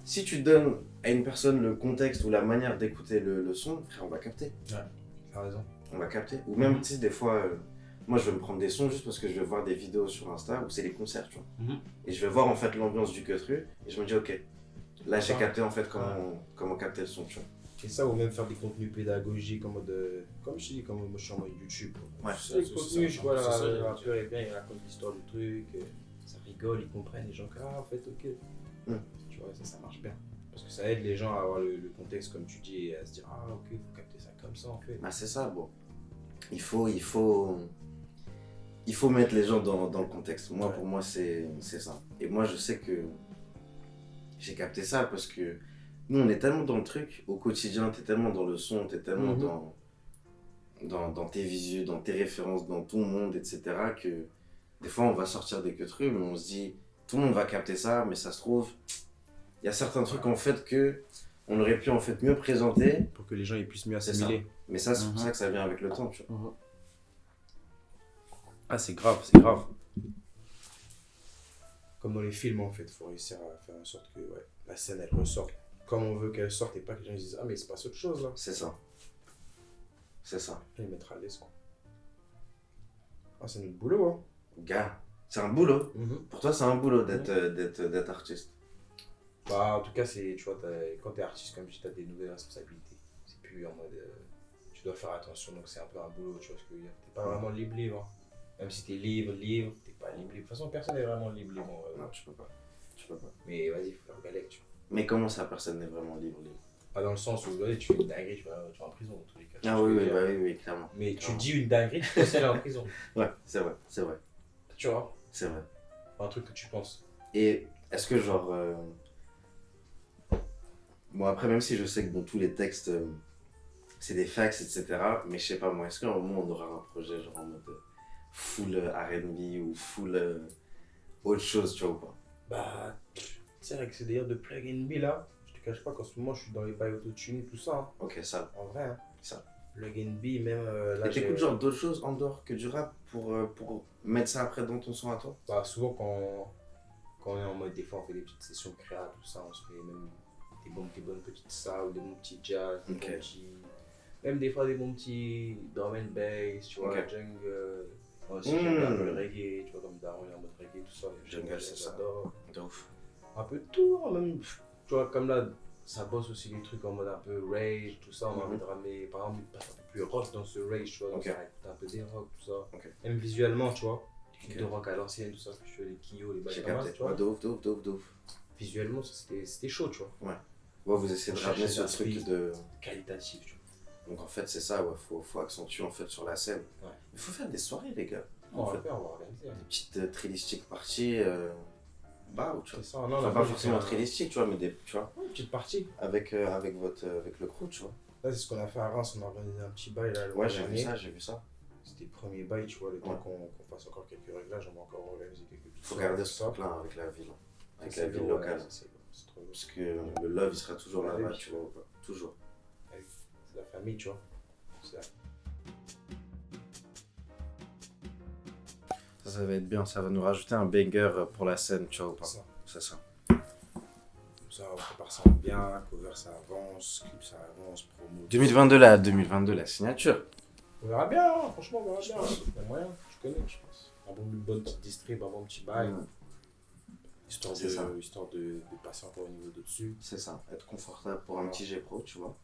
B: si tu donnes à une personne le contexte ou la manière d'écouter le son, frère, on va capter.
A: T'as raison.
B: On va capter. Ou même, tu sais, des fois, moi je vais me prendre des sons juste parce que je vais voir des vidéos sur Insta où c'est les concerts, tu vois. Et je vais voir en fait l'ambiance du cut-through et je me dis, ok, là j'ai capté en fait comment capter le son, tu vois.
A: Et ça, ou même faire des contenus pédagogiques en mode. Comme je dis, comme moi je suis en mode YouTube.
B: Ouais,
A: C'est les contenus, je vois
C: c'est ça,
A: le rappeur est bien, il raconte l'histoire du truc, ça rigole, ils comprennent, les gens, ah en fait, ok. Tu vois, ça marche bien. Parce que ça aide les gens à avoir le contexte, comme tu dis, et à se dire, ah ok, faut capter ça comme ça en fait.
B: Bah c'est ça, bon. Il faut mettre les gens dans le contexte. Moi,
A: Ouais.
B: pour moi, c'est ça. Et moi, je sais que j'ai capté ça parce que nous, on est tellement dans le truc au quotidien, t'es tellement dans le son, t'es tellement dans tes visuels, dans tes références, dans ton monde, etc. que des fois, on va sortir des queues mais on se dit, tout le monde va capter ça, mais ça se trouve, il y a certains trucs en fait que on aurait pu en fait mieux présenter,
A: Pour que les gens ils puissent mieux
B: C'est
A: assimiler.
B: mais ça, c'est pour ça que ça vient avec le temps, tu vois.
A: Ah, c'est grave, c'est grave. Comme dans les films en fait, faut réussir à faire en sorte que la scène elle ressorte comme on veut qu'elle sorte et pas que les gens se disent ah mais il se passe autre chose là.
B: C'est ça. C'est ça.
A: Et les mettre à l'aise quoi. Ah c'est notre boulot hein.
B: Gars, c'est un boulot. Pour toi, c'est un boulot d'être artiste.
A: Bah, en tout cas, c'est, tu vois, quand t'es artiste, comme je dis, t'as des nouvelles responsabilités. C'est plus en mode. Tu dois faire attention, donc c'est un peu un boulot, tu vois ce que je veux dire. T'es pas vraiment libre, hein. Même si t'es libre, t'es pas libre. De toute façon, personne n'est vraiment libre, en vrai.
B: Non, tu peux pas. Tu peux pas.
A: Mais vas-y, faut faire galère, tu vois.
B: Mais comment ça, personne n'est vraiment libre?
A: Pas dans le sens où, ouais, tu fais une dinguerie, tu vas en prison, dans tous les cas. Tu
B: Ah
A: vois ce
B: oui,
A: que je
B: oui,
A: veux dire.
B: bah oui, oui, clairement.
A: Mais tu
B: Clairement.
A: dis une dinguerie, tu peux aussi aller en prison.
B: Ouais, c'est vrai, c'est vrai,
A: Tu vois,
B: c'est vrai.
A: un truc que tu penses.
B: Et est-ce que genre... Bon après, même si je sais que dans tous les textes, c'est des facts, etc. Mais je sais pas moi, est-ce qu'à un moment on aura un projet genre en mode full R&B ou full autre chose, tu vois ou pas?
A: Bah, c'est vrai que c'est d'ailleurs de plug and be là. Je te cache pas qu'en ce moment, je suis dans les bails autotune et tout ça. Hein.
B: Ok, ça,
A: En vrai, hein.
B: ça.
A: Plug and be, même là.
B: Et t'écoutes genre d'autres choses en dehors que du rap pour mettre ça après dans ton son à toi?
A: Bah, souvent, quand on est en mode, des fois, on fait des petites sessions créa, tout ça, on se fait même des bonnes petites soul, des bons petits jazz, des
B: Ok.
A: bons petits. Même des fois, des bons petits drum and bass, tu vois,
B: Ok.
A: jungle. Moi aussi, j'aime bien un peu le reggae, tu vois, comme Daron, il est en mode reggae, tout ça.
B: Jungle, c'est ça.
A: J'adore.
B: De ouf.
A: Un peu de tout, hein, même, tu vois, comme là, ça bosse aussi les trucs en mode un peu rage, tout ça, on a envie de ramener, par exemple, un peu plus rock dans ce rage, tu vois, donc
B: Ok.
A: ça écoute un peu des rock, tout ça.
B: Ok.
A: Même visuellement, tu vois, des
B: Ok.
A: clips de rock à l'ancienne, tout ça, je fais les Kyo, les
B: J'ai
A: Bahamas,
B: capté.
A: tu vois.
B: Ouais, de ouf, de ouf, de ouf, de ouf.
A: Visuellement, ça, c'était chaud, tu vois,
B: Ouais, vous essayez de
A: On
B: ramener
A: cherche
B: ce
A: des
B: truc
A: aspects.
B: de...
A: qualitatif, tu vois.
B: Donc en fait c'est ça, ouais, faut accentuer en fait sur la scène.
A: Ouais.
B: Il faut faire des soirées les gars.
A: On
B: En
A: va
B: fait,
A: le faire, on va organiser. hein.
B: des petites trillistiques parties, bah tu vois.
A: C'est ça, non,
B: Enfin,
A: là,
B: pas forcément trillistique, tu vois, mais des, tu vois,
A: Une petite partie.
B: avec votre avec le crew, tu vois.
A: Là, c'est ce qu'on a fait à Reims, on a organisé un petit bail là, le
B: Ouais,
A: mois
B: j'ai vu
A: dernier.
B: ça, j'ai vu ça.
A: C'était le premier bail, tu vois, le temps
B: Ouais.
A: qu'on fasse encore quelques réglages, on va encore organiser quelques trucs.
B: Faut garder ce truc là avec la ville, avec
A: C'est
B: la ville
A: lourd,
B: locale.
A: ouais, c'est trop lourd.
B: Parce que le love il sera toujours là-bas,
A: Oui.
B: tu vois, ou pas. Toujours.
A: C'est la famille, tu vois. C'est
B: Ça va être bien, ça va nous rajouter un banger pour la scène, tu vois, ou pas.
A: ça.
B: C'est ça.
A: Comme ça, on prépare ça bien, cover ça avance, clip ça avance, promo.
B: 2022 la signature.
A: On verra bien, hein, franchement, on verra bien. Il y a moyen, tu connais, je pense. Une bonne petite distrib, un bon petit bail.
B: Ouais.
A: Histoire
B: C'est ça.
A: de passer encore au niveau de dessus.
B: C'est ça, être confortable pour un petit G-Pro, tu vois.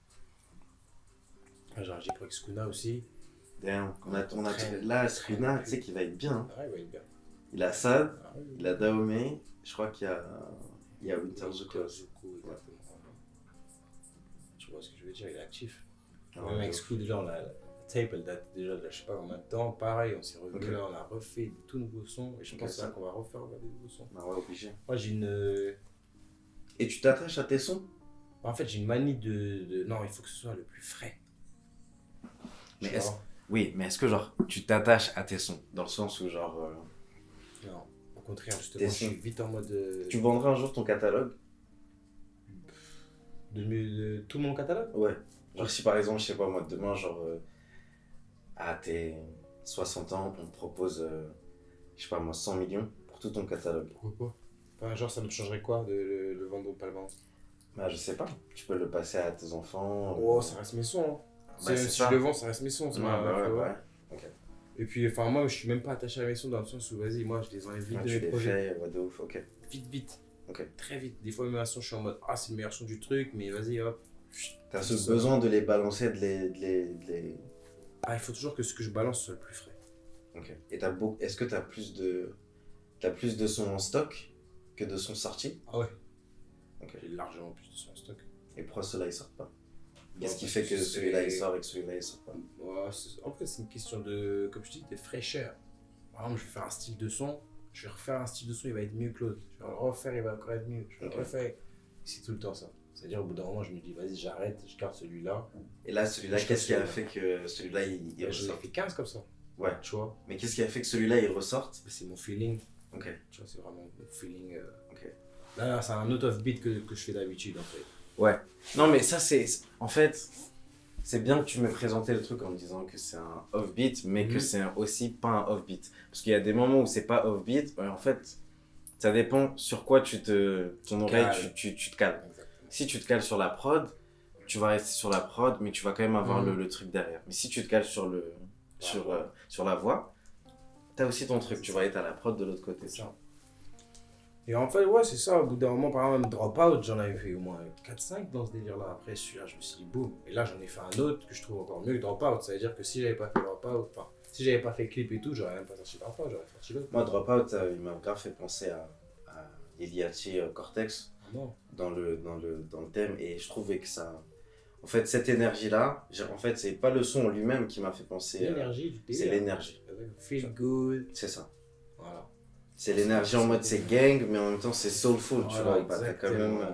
A: J'ai un J-Pro Skuna aussi.
B: Damn, on a là, Srina, tu sais qu'il va être bien.
A: Ah, il va être bien.
B: Il a Sad,
A: Ah, oui.
B: il a Dahomey, je crois qu'il y a Winter
A: Zuko,
B: Zuko.
A: exactement. Tu vois ce que je veux dire, il est actif.
B: Ah,
A: Même
B: ouais,
A: avec Screw, déjà, la tape, elle date déjà de je sais pas combien de temps. Pareil, on s'est revenu
B: Ok.
A: là, on a refait de tout nouveaux sons. Et je
B: Ok,
A: pense que c'est
B: ça.
A: là qu'on va refaire des nouveaux sons.
B: Bah ouais, obligé.
A: Moi, j'ai une.
B: Et tu t'attaches à tes sons?
A: En fait, j'ai une manie de. Non, il faut que ce soit le plus frais.
B: Mais
A: Tu
B: est-ce-
A: vois.
B: Oui, mais est-ce que genre tu t'attaches à tes sons? Dans le sens où genre
A: Non, au contraire, justement,
B: Tes
A: je suis
B: sons.
A: vite en mode.
B: tu vendras un jour ton catalogue?
A: De tout mon catalogue.
B: Ouais. Genre si par exemple, je sais pas moi, demain genre à tes 60 ans, on te propose, je sais pas moi, 100 millions pour tout ton catalogue.
A: Pourquoi pas enfin, genre, ça me changerait quoi de le vendre ou pas le vendre.
B: Bah je sais pas, tu peux le passer à tes enfants.
A: Oh, ça reste mes sons. Hein.
B: Bah, c'est
A: si
B: ça.
A: je le vends, ça reste mes sons. c'est
B: Ouais,
A: pas-
B: bah
A: tu
B: ouais,
A: vois.
B: ouais. Ok.
A: Et puis, enfin, moi, je suis même pas attaché à mes sons dans le sens où, vas-y, moi, je les enlève vite
B: Ouais,
A: de
B: tu
A: mes
B: les
A: projets.
B: fais, ouais, de ouf, ok.
A: Vite.
B: Ok.
A: Très vite. Des fois, même un son, je suis en mode, ah, c'est le meilleur son du truc, mais vas-y, hop.
B: T'as ce
A: Ça.
B: besoin de les balancer, de les...
A: Ah, il faut toujours que ce que je balance soit le plus frais.
B: Ok. Et est-ce que t'as plus de sons en stock que de sons sortis?
A: Ah ouais.
B: Ok.
A: J'ai largement plus de son en stock.
B: Et pourquoi ceux-là ils sortent pas? Qu'est-ce qui
A: Parce
B: fait que
A: c'est-
B: celui-là il sort et que celui-là il sort pas?
A: Ouais, en fait, c'est une question de, comme je dis, de fraîcheur. Par exemple, je vais faire un style de son, je vais refaire un style de son, il va être mieux que l'autre. Je vais le refaire, il va encore être mieux. Je vais
B: Ok.
A: le refaire. C'est tout le temps ça. C'est-à-dire, au bout d'un moment, je me dis, vas-y, j'arrête, je garde celui-là.
B: Et là, celui-là,
A: Je
B: qu'est-ce qui a
A: pense que-
B: fait que celui-là il
A: Et je l'ai
B: ressorte?
A: fait 15 comme ça.
B: Ouais.
A: Tu vois,
B: Mais qu'est-ce qui a fait que celui-là il ressorte?
A: c'est mon feeling.
B: Ok.
A: Tu vois, c'est vraiment mon feeling.
B: Ok.
A: Là, c'est un autre off-beat que je fais d'habitude, en fait.
B: Ouais. Non, mais ça, c'est. En fait, c'est bien que tu me présentais le truc en me disant que c'est un off-beat, mais que
A: Mhm.
B: c'est aussi pas un off-beat. Parce qu'il y a des moments où c'est pas off-beat, en fait, ça dépend sur quoi ton oreille,
A: Cale.
B: tu te cales.
A: Exactement.
B: Si tu te cales sur la prod, tu vas rester sur la prod, mais tu vas quand même avoir
A: Mhm.
B: le truc derrière. Mais si tu te cales sur la voix, t'as aussi ton truc, tu vas être à la prod de l'autre côté.
A: C'est ça. Et en fait, ouais, c'est ça. Au bout d'un moment, par exemple, même Dropout, j'en avais fait au moins 4-5 dans ce délire-là. Après, celui-là, je me suis dit, boum. Et là, j'en ai fait un autre que je trouve encore mieux que Dropout. Ça veut dire que si j'avais pas fait Dropout, enfin, si j'avais pas fait clip et tout, j'aurais même pas sorti Dropout, j'aurais sorti l'autre.
B: Moi, Dropout, il m'a grave fait penser à Iliachi Cortex
A: Non.
B: dans le thème. Et je trouvais que ça. En fait, cette énergie-là, en fait, c'est pas le son en lui-même qui m'a fait penser.
A: L'énergie du délire.
B: C'est l'énergie.
A: Feel good.
B: C'est ça.
A: Voilà.
B: C'est l'énergie en mode c'est gang, mais en même temps c'est soulful, tu vois. Bah, t'as quand même.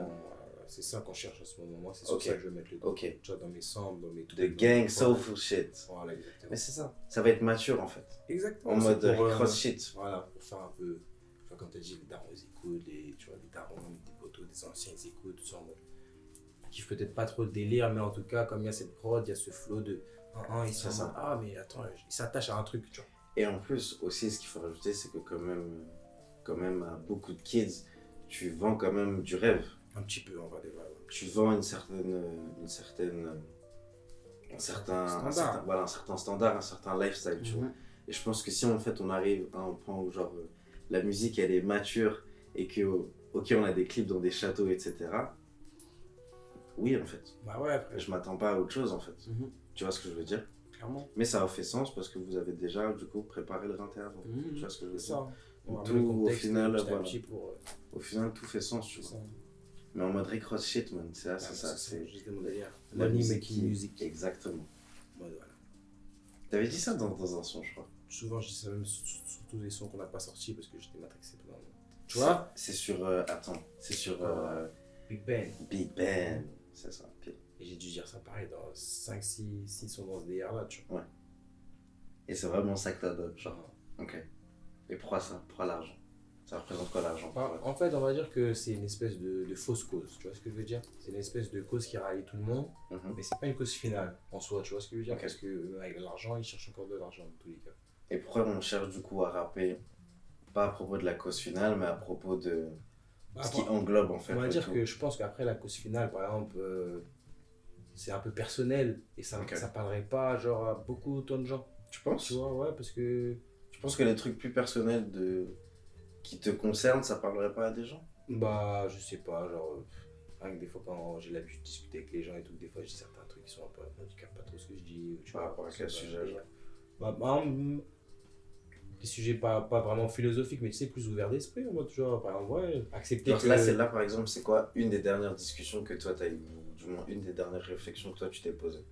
A: C'est ça qu'on cherche en ce moment. Moi, c'est sur
B: Ok.
A: ça que je vais mettre le doigt.
B: Ok.
A: Tu vois, dans mes samples, dans mes trucs.
B: De gang soulful shit.
A: Voilà, exactement.
B: Mais c'est ça. Ça va être mature en fait.
A: Exactement.
B: En mode
A: c'est pour,
B: cross shit.
A: Voilà, pour faire un peu. Tu vois, comme tu as dit, les darons ils écoutent, tu vois, les darons, des potos, des anciens ils écoutent, tout ça en mode. Ils kiffent peut-être pas trop le délire, mais en tout cas, comme il y a cette prod, il y a ce flow de. Ils sont
B: ça.
A: en mode, ah, mais attends, ils s'attachent à un truc, tu vois.
B: Et en plus, aussi, ce qu'il faut rajouter, c'est que quand même, à beaucoup de kids, tu vends quand même du rêve.
A: Un petit peu, on va dire.
B: Tu vends un certain standard, un certain lifestyle, tu vois. Et je pense que si en fait on arrive à un point où genre la musique elle est mature et que ok on a des clips dans des châteaux etc. Oui en fait.
A: Bah ouais, après.
B: Je m'attends pas à autre chose en fait. Tu vois ce que je veux dire?
A: Clairement.
B: Mais ça a fait sens parce que vous avez déjà du coup préparé le 21 avant. Tu vois ce que je veux dire?
A: Ça.
B: Tout au final, voilà.
A: Pour,
B: Au final tout fait sens tu vois. Mais en mode Rick Ross shit man, c'est ça.
A: C'est juste mon délire.
B: Money
A: Making music.
B: Exactement.
A: Mode, voilà.
B: T'avais dit ça dans un son je crois.
A: Souvent je dis ça même sur tous les sons qu'on n'a pas sortis parce que j'étais matrixé pendant. Tu vois?
B: C'est sur c'est sur
A: Big Ben.
B: Big Ben. C'est ça.
A: Et j'ai dû dire ça pareil dans 5-6 sons dans ce délire là, tu vois.
B: Ouais. Et c'est vraiment ça que t'as donné, genre. Ok. Et pourquoi ça? Pourquoi l'argent? Ça représente quoi l'argent?
A: En fait, on va dire que c'est une espèce de fausse cause, tu vois ce que je veux dire? C'est une espèce de cause qui rallie tout le monde, mais c'est pas une cause finale en soi, tu vois ce que je veux dire? Parce que avec l'argent, ils cherchent encore de l'argent dans tous les cas.
B: Et pourquoi on cherche du coup à rapper, pas à propos de la cause finale, mais à propos de ce qui englobe en fait.
A: On va dire que je pense qu'après la cause finale, par exemple, c'est un peu personnel et ça parlerait pas genre à beaucoup de gens.
B: Tu penses?
A: Tu vois, ouais, parce que.
B: Tu penses que les trucs plus personnels qui te concernent, ça parlerait pas à des gens?
A: Bah, je sais pas, genre. Rien que des fois, quand j'ai l'habitude de discuter avec les gens et tout, des fois, je dis certains trucs qui sont un peu. Je capte pas trop ce que je dis.
B: Par rapport à quel sujet, genre?
A: Bah, des sujets pas vraiment philosophiques, mais tu sais, plus ouverts d'esprit, en mode, genre, par exemple, ouais, accepter
B: genre
A: que.
B: Là, celle-là, par exemple, c'est quoi une des dernières discussions que toi t'as eu, du moins une des dernières réflexions que toi tu t'es posée?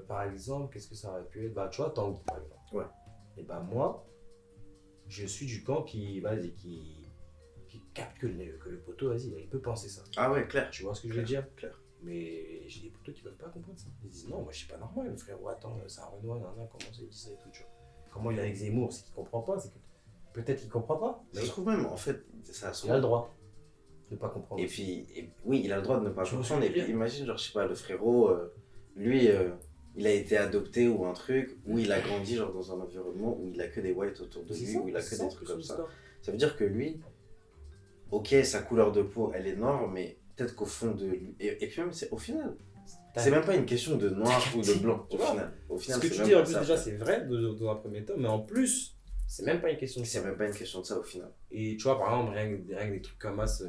A: Par exemple, qu'est-ce que ça aurait pu être? Bah, tu vois, Tanguy, par exemple.
B: Ouais.
A: Et bah, moi, je suis du camp qui capte que le poteau, vas-y, il peut penser ça.
B: Ah ouais, clair.
A: Tu vois ce que je veux dire?
B: Clair.
A: Mais j'ai des poteaux qui peuvent pas comprendre ça. Ils disent non, moi je suis pas normal, le frérot, attends, c'est un Renoir, comment ça il dit ça et tout, tu vois. Comment il est avec Zemmour, c'est qu'il comprend pas, c'est que peut-être qu'il comprend pas.
B: Mais je trouve même, en fait, ça
A: il a le droit de pas comprendre.
B: Et puis, oui, il a le droit de ne pas comprendre. Et puis,
A: dire.
B: imagine, genre, je sais pas, le frérot, lui, il a été adopté ou un truc, où il a grandi genre dans un environnement où il a que des whites autour de lui, où il a que des trucs comme ça. Ça veut dire que lui, ok, sa couleur de peau, elle est noire, mais peut-être qu'au fond de lui. Et puis même, au final, c'est même pas une question de noir ou de blanc, au final.
A: Ce que tu dis en plus, déjà, c'est vrai dans un premier temps, mais en plus, c'est même pas une question de ça.
B: C'est même pas une question de ça au final.
A: Et tu vois, par exemple, rien que des trucs comme ça,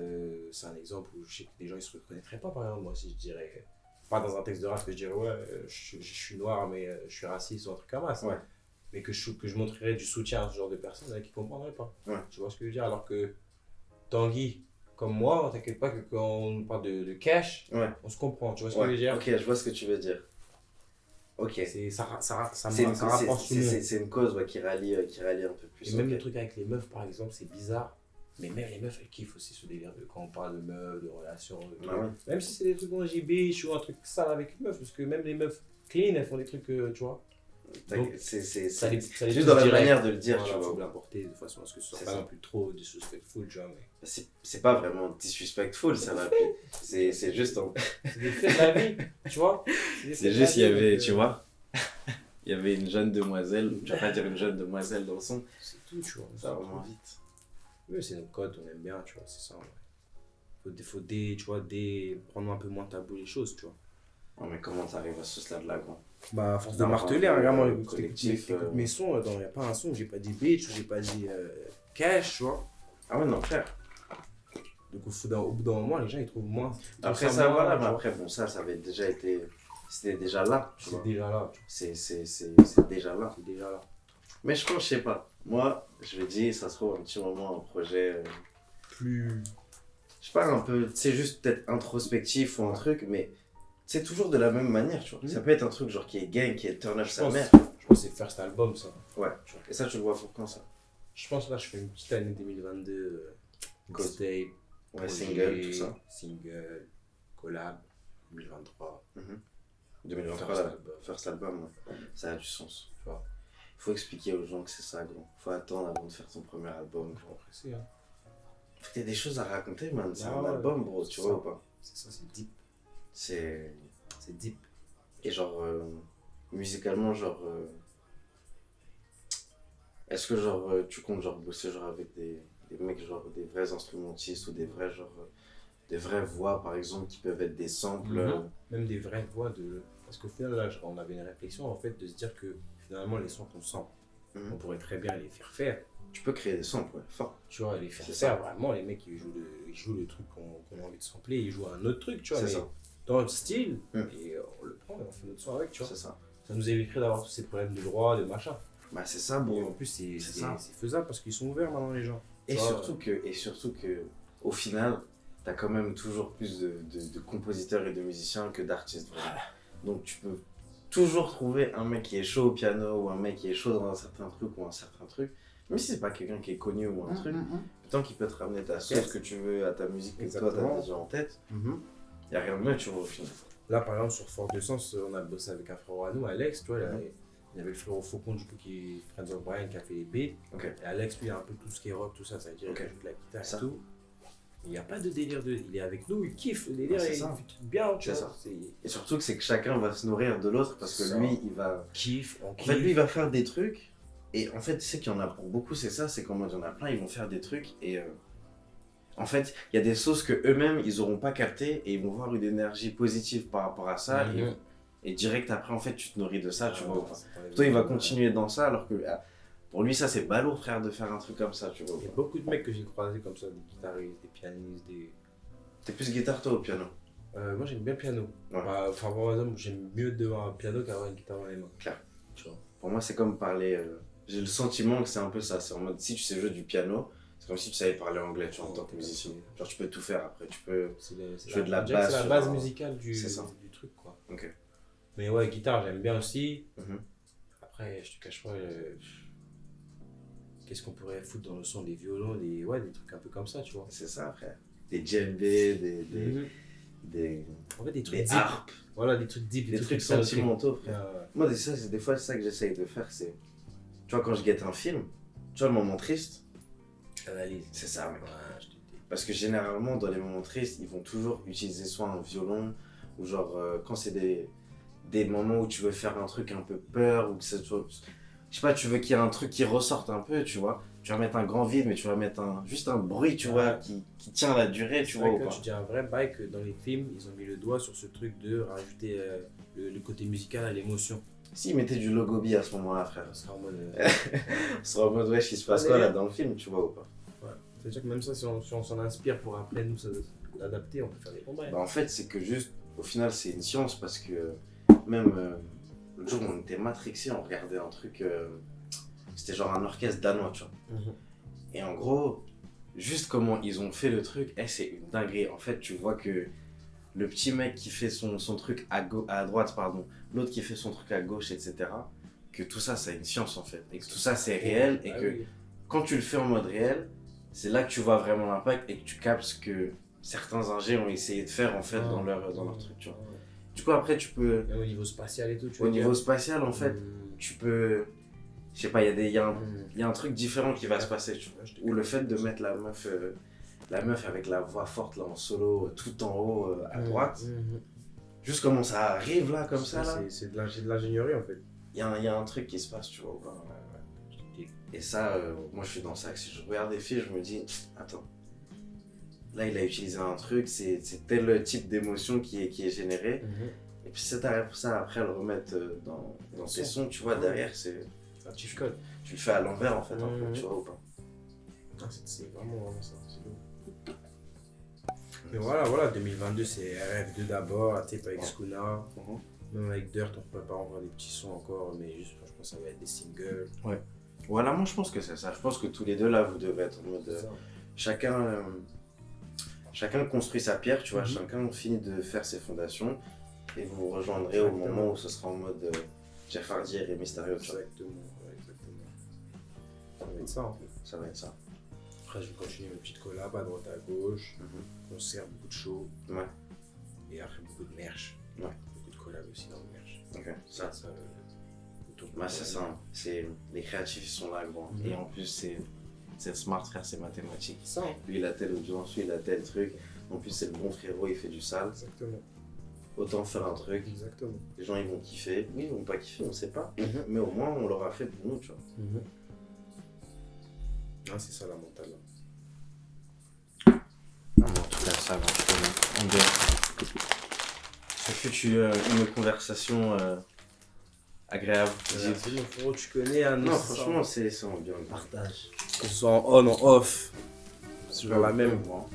A: c'est un exemple où je sais que des gens ils se reconnaîtraient pas, par exemple, moi, si je dirais. Pas dans un texte de rap que je dirais, ouais, je suis noir, mais je suis raciste ou un truc comme ça.
B: Ouais.
A: Mais que je montrerais du soutien à ce genre de personnes qui comprendraient pas.
B: Ouais.
A: Tu vois ce que je veux dire? Alors que Tanguy, comme moi, t'inquiète pas que quand on parle de cash,
B: ouais.
A: on se comprend. Tu vois ce que je veux dire?
B: Ok, je vois ce que tu veux dire. Ok.
A: Ça rapproche tout le monde.
B: C'est une cause qui rallie un peu plus.
A: Et même le truc avec les meufs, par exemple, c'est bizarre. Mais même les meufs, elles kiffent aussi ce délire de quand on parle de meufs, de relations. De
B: ouais.
A: Même si c'est des trucs dont j'ai biche ou un truc sale avec une meuf, parce que même les meufs clean, elles font des trucs, tu vois. Donc,
B: c'est
A: juste
B: dans la manière de le dire,
A: voilà,
B: tu vois.
A: Faut l'apporter de façon à ce que ce soit pas non plus trop disrespectful, tu vois. Mais...
B: C'est pas vraiment disrespectful, ça va plus. C'est juste.
A: C'est des faits de la vie, tu vois.
B: C'est juste, il y avait, tu vois, il y avait une jeune demoiselle, je vais pas dire une jeune demoiselle dans le son.
A: C'est tout, tu vois.
B: Ça va vraiment vite.
A: Oui, c'est nos codes, on aime bien, tu vois, c'est ça. Ouais. Faut prendre un peu moins tabou les choses, tu vois.
B: Ouais, mais comment t'arrives à ce stade-là, quoi?
A: Bah, à force de marteler, regarde, moi,
B: collectif,
A: mes sons, il n'y a pas un son où j'ai pas dit bitch, où j'ai pas dit cash, tu vois.
B: Ah ouais, non, frère.
A: Donc au bout d'un moment, les gens ils trouvent moins.
B: Après ça, voilà, mais après, bon, ça avait déjà été. C'était déjà là, tu vois.
A: C'est déjà là.
B: C'est déjà là.
A: C'est déjà là.
B: Mais je pense, je sais pas. Moi, je me dis, ça se trouve un petit moment, un projet.
A: Plus.
B: Je sais pas, un peu. C'est juste peut-être introspectif ou un truc, mais c'est toujours de la même manière, tu vois. Ça peut être un truc genre qui est gang, qui est turn up sa mère.
A: Je pense que c'est first album ça.
B: Ouais, tu vois. Et ça, tu le vois pour quand ça?
A: Je pense là, je fais une petite année 2022. Mixtape.
B: Ouais,
A: projet,
B: single, tout ça.
A: Single, collab, 2023.
B: 2023,
A: First
B: là,
A: album.
B: first album, ouais. Ça a du sens.
A: Tu vois.
B: Faut expliquer aux gens que c'est ça, gros. Faut attendre avant de faire ton premier album,
A: Je suis
B: gros.
A: pressé, hein.
B: T'as des choses à raconter, man. C'est
A: Ah
B: un
A: ouais,
B: album, bro, tu
A: c'est
B: vois
A: ça.
B: ou pas?
A: C'est ça, c'est deep.
B: C'est.
A: C'est deep.
B: Et genre, musicalement, genre. Est-ce que genre, tu comptes genre bosser genre avec des mecs, genre des vrais instrumentistes ou des vrais, genre. Des vraies voix, par exemple, qui peuvent être des samples.
A: Même des vraies voix de. Parce qu'au final, là, on avait une réflexion en fait de se dire que finalement, les sons qu'on sent, on pourrait très bien les faire faire.
B: Tu peux créer des samples, ouais, fort.
A: Tu vois, les faire
B: C'est
A: faire
B: ça.
A: vraiment, les mecs ils jouent le truc qu'on a envie de sampler, ils jouent un autre truc, tu vois,
B: C'est
A: mais
B: ça.
A: dans le style,
B: Mm.
A: et on le prend et on fait notre son avec, tu vois.
B: C'est ça.
A: Ça nous éviterait d'avoir tous ces problèmes de droit, de machin.
B: Bah, c'est ça,
A: Et en
B: bro.
A: plus, c'est
B: ça.
A: faisable parce qu'ils sont ouverts maintenant, les gens.
B: Et
A: Tu vois,
B: surtout que, au final, t'as quand même toujours plus de compositeurs et de musiciens que d'artistes, vraiment. Donc, tu peux toujours trouver un mec qui est chaud au piano ou un mec qui est chaud dans un certain truc ou un certain truc. Même si c'est pas quelqu'un qui est connu ou un truc, tant qu'il peut te ramener ta sauce
A: Yes.
B: que tu veux à ta musique que toi
A: Exactement.
B: t'as déjà en tête, y a rien de mieux, tu vois, au final.
A: Là, par exemple, sur Fort de Sens, on a bossé avec un frérot à nous, Alex, tu vois, il y avait le frérot Faucon, du coup, qui est Friends of Brian, qui a fait les beats.
B: Ok.
A: Et Alex, lui, il a un peu tout ce qui est rock, tout ça, ça veut dire
B: Ok.
A: qu'il joue de la guitare
B: Ça.
A: et tout. Il n'y a pas de délire de. Il est avec nous, il kiffe le délire,
B: Ah, c'est
A: il fait
B: ça.
A: des trucs bien, tu
B: C'est
A: vois.
B: ça.
A: C'est
B: Et surtout que c'est que chacun va se nourrir de l'autre parce que
A: Ça.
B: lui, il va.
A: kiffe, on
B: En
A: kiffe.
B: fait, lui, il va faire des trucs. Et en fait, tu sais qu'il y en a pour beaucoup, c'est ça, c'est qu'en mode, il y en a plein, ils vont faire des trucs. Et en fait, il y a des sauces que eux-mêmes, ils n'auront pas captées. Et ils vont voir une énergie positive par rapport à ça.
A: Mhm.
B: Et direct après, en fait, tu te nourris de ça, tu
A: Ah,
B: vois. ou pas.
A: ça t'enlève
B: Toi, il va
A: le-
B: continuer dans ça, alors que pour lui, ça, c'est ballot, frère, de faire un truc comme ça, tu vois. ou
A: Il y a
B: pas.
A: beaucoup de mecs que j'ai croisés comme ça, des guitaristes, des pianistes, des.
B: T'es plus guitare, toi, au piano.
A: Moi, j'aime bien le piano.
B: Ouais.
A: Bah, enfin, par exemple, j'aime mieux devant un piano qu'avoir une guitare dans les mains.
B: Clair.
A: Tu vois.
B: Pour moi, c'est comme parler. J'ai le sentiment que c'est un peu ça. C'est en mode, si tu sais jouer du piano, c'est comme si tu savais parler anglais, tu vois, en tant que musicien. Genre, tu peux tout faire après. Tu peux.
A: C'est
B: Jouer de la
A: on dirait que
B: basse
A: c'est la
B: sur
A: base
B: un-
A: musicale
B: C'est ça.
A: du truc, quoi.
B: Ok.
A: Mais ouais, guitare, j'aime bien aussi.
B: Mhm.
A: Après, je te cache pas, qu'est-ce qu'on pourrait foutre dans le son des violons, des trucs un peu comme ça, tu vois.
B: C'est ça, frère. Des djembés,
A: Mhm.
B: des
A: En fait, des trucs
B: des
A: deep.
B: harpes,
A: Voilà, des trucs deep,
B: des trucs
A: excentriques.
B: sentimentaux, frère.
A: Euh,
B: Moi, des fois, c'est ça que j'essaye de faire. C'est. Tu vois, quand je guette un film, tu vois, le moment triste,
A: Analyse.
B: c'est ça, mec.
A: Ouais, je te dis.
B: Parce que généralement, dans les moments tristes, ils vont toujours utiliser soit un violon, ou genre, quand c'est des moments où tu veux faire un truc un peu peur, ou que ça soit. Je sais pas, tu veux qu'il y ait un truc qui ressorte un peu, tu vois. Tu vas mettre un grand vide, mais tu vas mettre juste un bruit, tu
A: Ouais.
B: vois, qui tient la durée, tu
A: C'est
B: vois,
A: vrai
B: ou
A: que
B: pas.
A: tu dis un vrai bail que dans les films, ils ont mis le doigt sur ce truc de rajouter le côté musical à l'émotion.
B: S'ils mettaient du logobi à ce moment-là, frère,
A: Ça sera en mode.
B: on serait en mode, wesh, il se passe quoi là dans le film, tu vois, ou pas.
A: C'est-à-dire que même ça, si on s'en inspire pour après nous l'adapter, on peut faire des bons bails.
B: Bah, en fait, c'est que juste, au final, c'est une science parce que même l'autre jour, on était matrixés, on regardait un truc, c'était genre un orchestre danois, tu vois.
A: Mhm.
B: Et en gros, juste comment ils ont fait le truc, c'est une dinguerie. En fait, tu vois que le petit mec qui fait son truc à droite, pardon, l'autre qui fait son truc à gauche, etc., que tout ça, c'est une science en fait. Et que tout ça, c'est réel et
A: Ah
B: que
A: oui.
B: quand tu le fais en mode réel, c'est là que tu vois vraiment l'impact et que tu captes ce que certains ingés ont essayé de faire en fait dans leur truc, tu vois. Du coup, après, tu peux,
A: Même au niveau spatial et tout, tu
B: au
A: veux
B: niveau
A: dire.
B: spatial, en fait, tu peux, je sais pas, il y a un truc différent qui va se passer, tu vois.
A: Ouais, je te
B: Ou le fait de mettre la meuf avec la voix forte là en solo, tout en haut à droite,
A: Mhm.
B: juste comment ça arrive là, comme ça là,
A: C'est de l'ingénierie en fait.
B: il y a un truc qui se passe, tu vois. ou pas.
A: Je te dis.
B: Et ça, moi je suis dans ça, si je regarde des films, je me dis, attends, là il a utilisé un truc, c'est tel type d'émotion qui est généré, et puis si t'arrives pour ça après à le remettre dans tes sons, tu vois, derrière, c'est
A: Un chief code.
B: tu le fais à l'envers en fait, un peu,
A: Mhm.
B: tu vois ou pas.
A: Ah, c'est vraiment ça. C'est lourd. Mais voilà, 2022, c'est RF2 d'abord, tape avec Skuna. Même avec Dirt, on peut pas envoyer des petits sons encore, mais juste, je pense que ça va être des singles.
B: Voilà, moi je pense que c'est ça. Je pense que tous les deux là, vous devez être en mode.
A: C'est ça.
B: Chacun construit sa pierre, tu vois,
A: Mhm.
B: chacun finit de faire ses fondations et vous vous rejoindrez au
A: Exactement.
B: moment où ce sera en mode Jeff Hardy et Mysterio, tu vois.
A: Exactement. Ça va être ça. Hein.
B: Ça va être ça.
A: Après, je vais continuer mes petites collabs à droite à gauche, concerts, beaucoup de shows,
B: Ouais,
A: et après beaucoup de merch.
B: Ouais.
A: Beaucoup de collabs aussi dans le merch.
B: ok. Ça,
A: autour de
B: bah, c'est ça. Hein. Les créatifs ils sont là, gros.
A: Mhm.
B: Et en plus, c'est smart, frère, c'est mathématique.
A: C'est ça, hein.
B: Lui, il a telle audience, lui, il a tel truc. En plus, c'est le bon frérot, il fait du sale.
A: Exactement.
B: Autant faire un truc.
A: Exactement.
B: Les gens, ils vont kiffer. Oui, ils vont pas kiffer, on sait pas. Mais au moins, on l'aura fait pour nous, tu vois.
A: Ah, c'est ça la mentale. Là.
B: Non, mais en tout cas, ça va. On bien. Ça fut une conversation agréable.
A: Merci mon frérot, tu connais un
B: Non, franchement, c'est bien.
C: Partage.
A: Que ce soit en on, en off. C'est toujours la même.
B: Moi.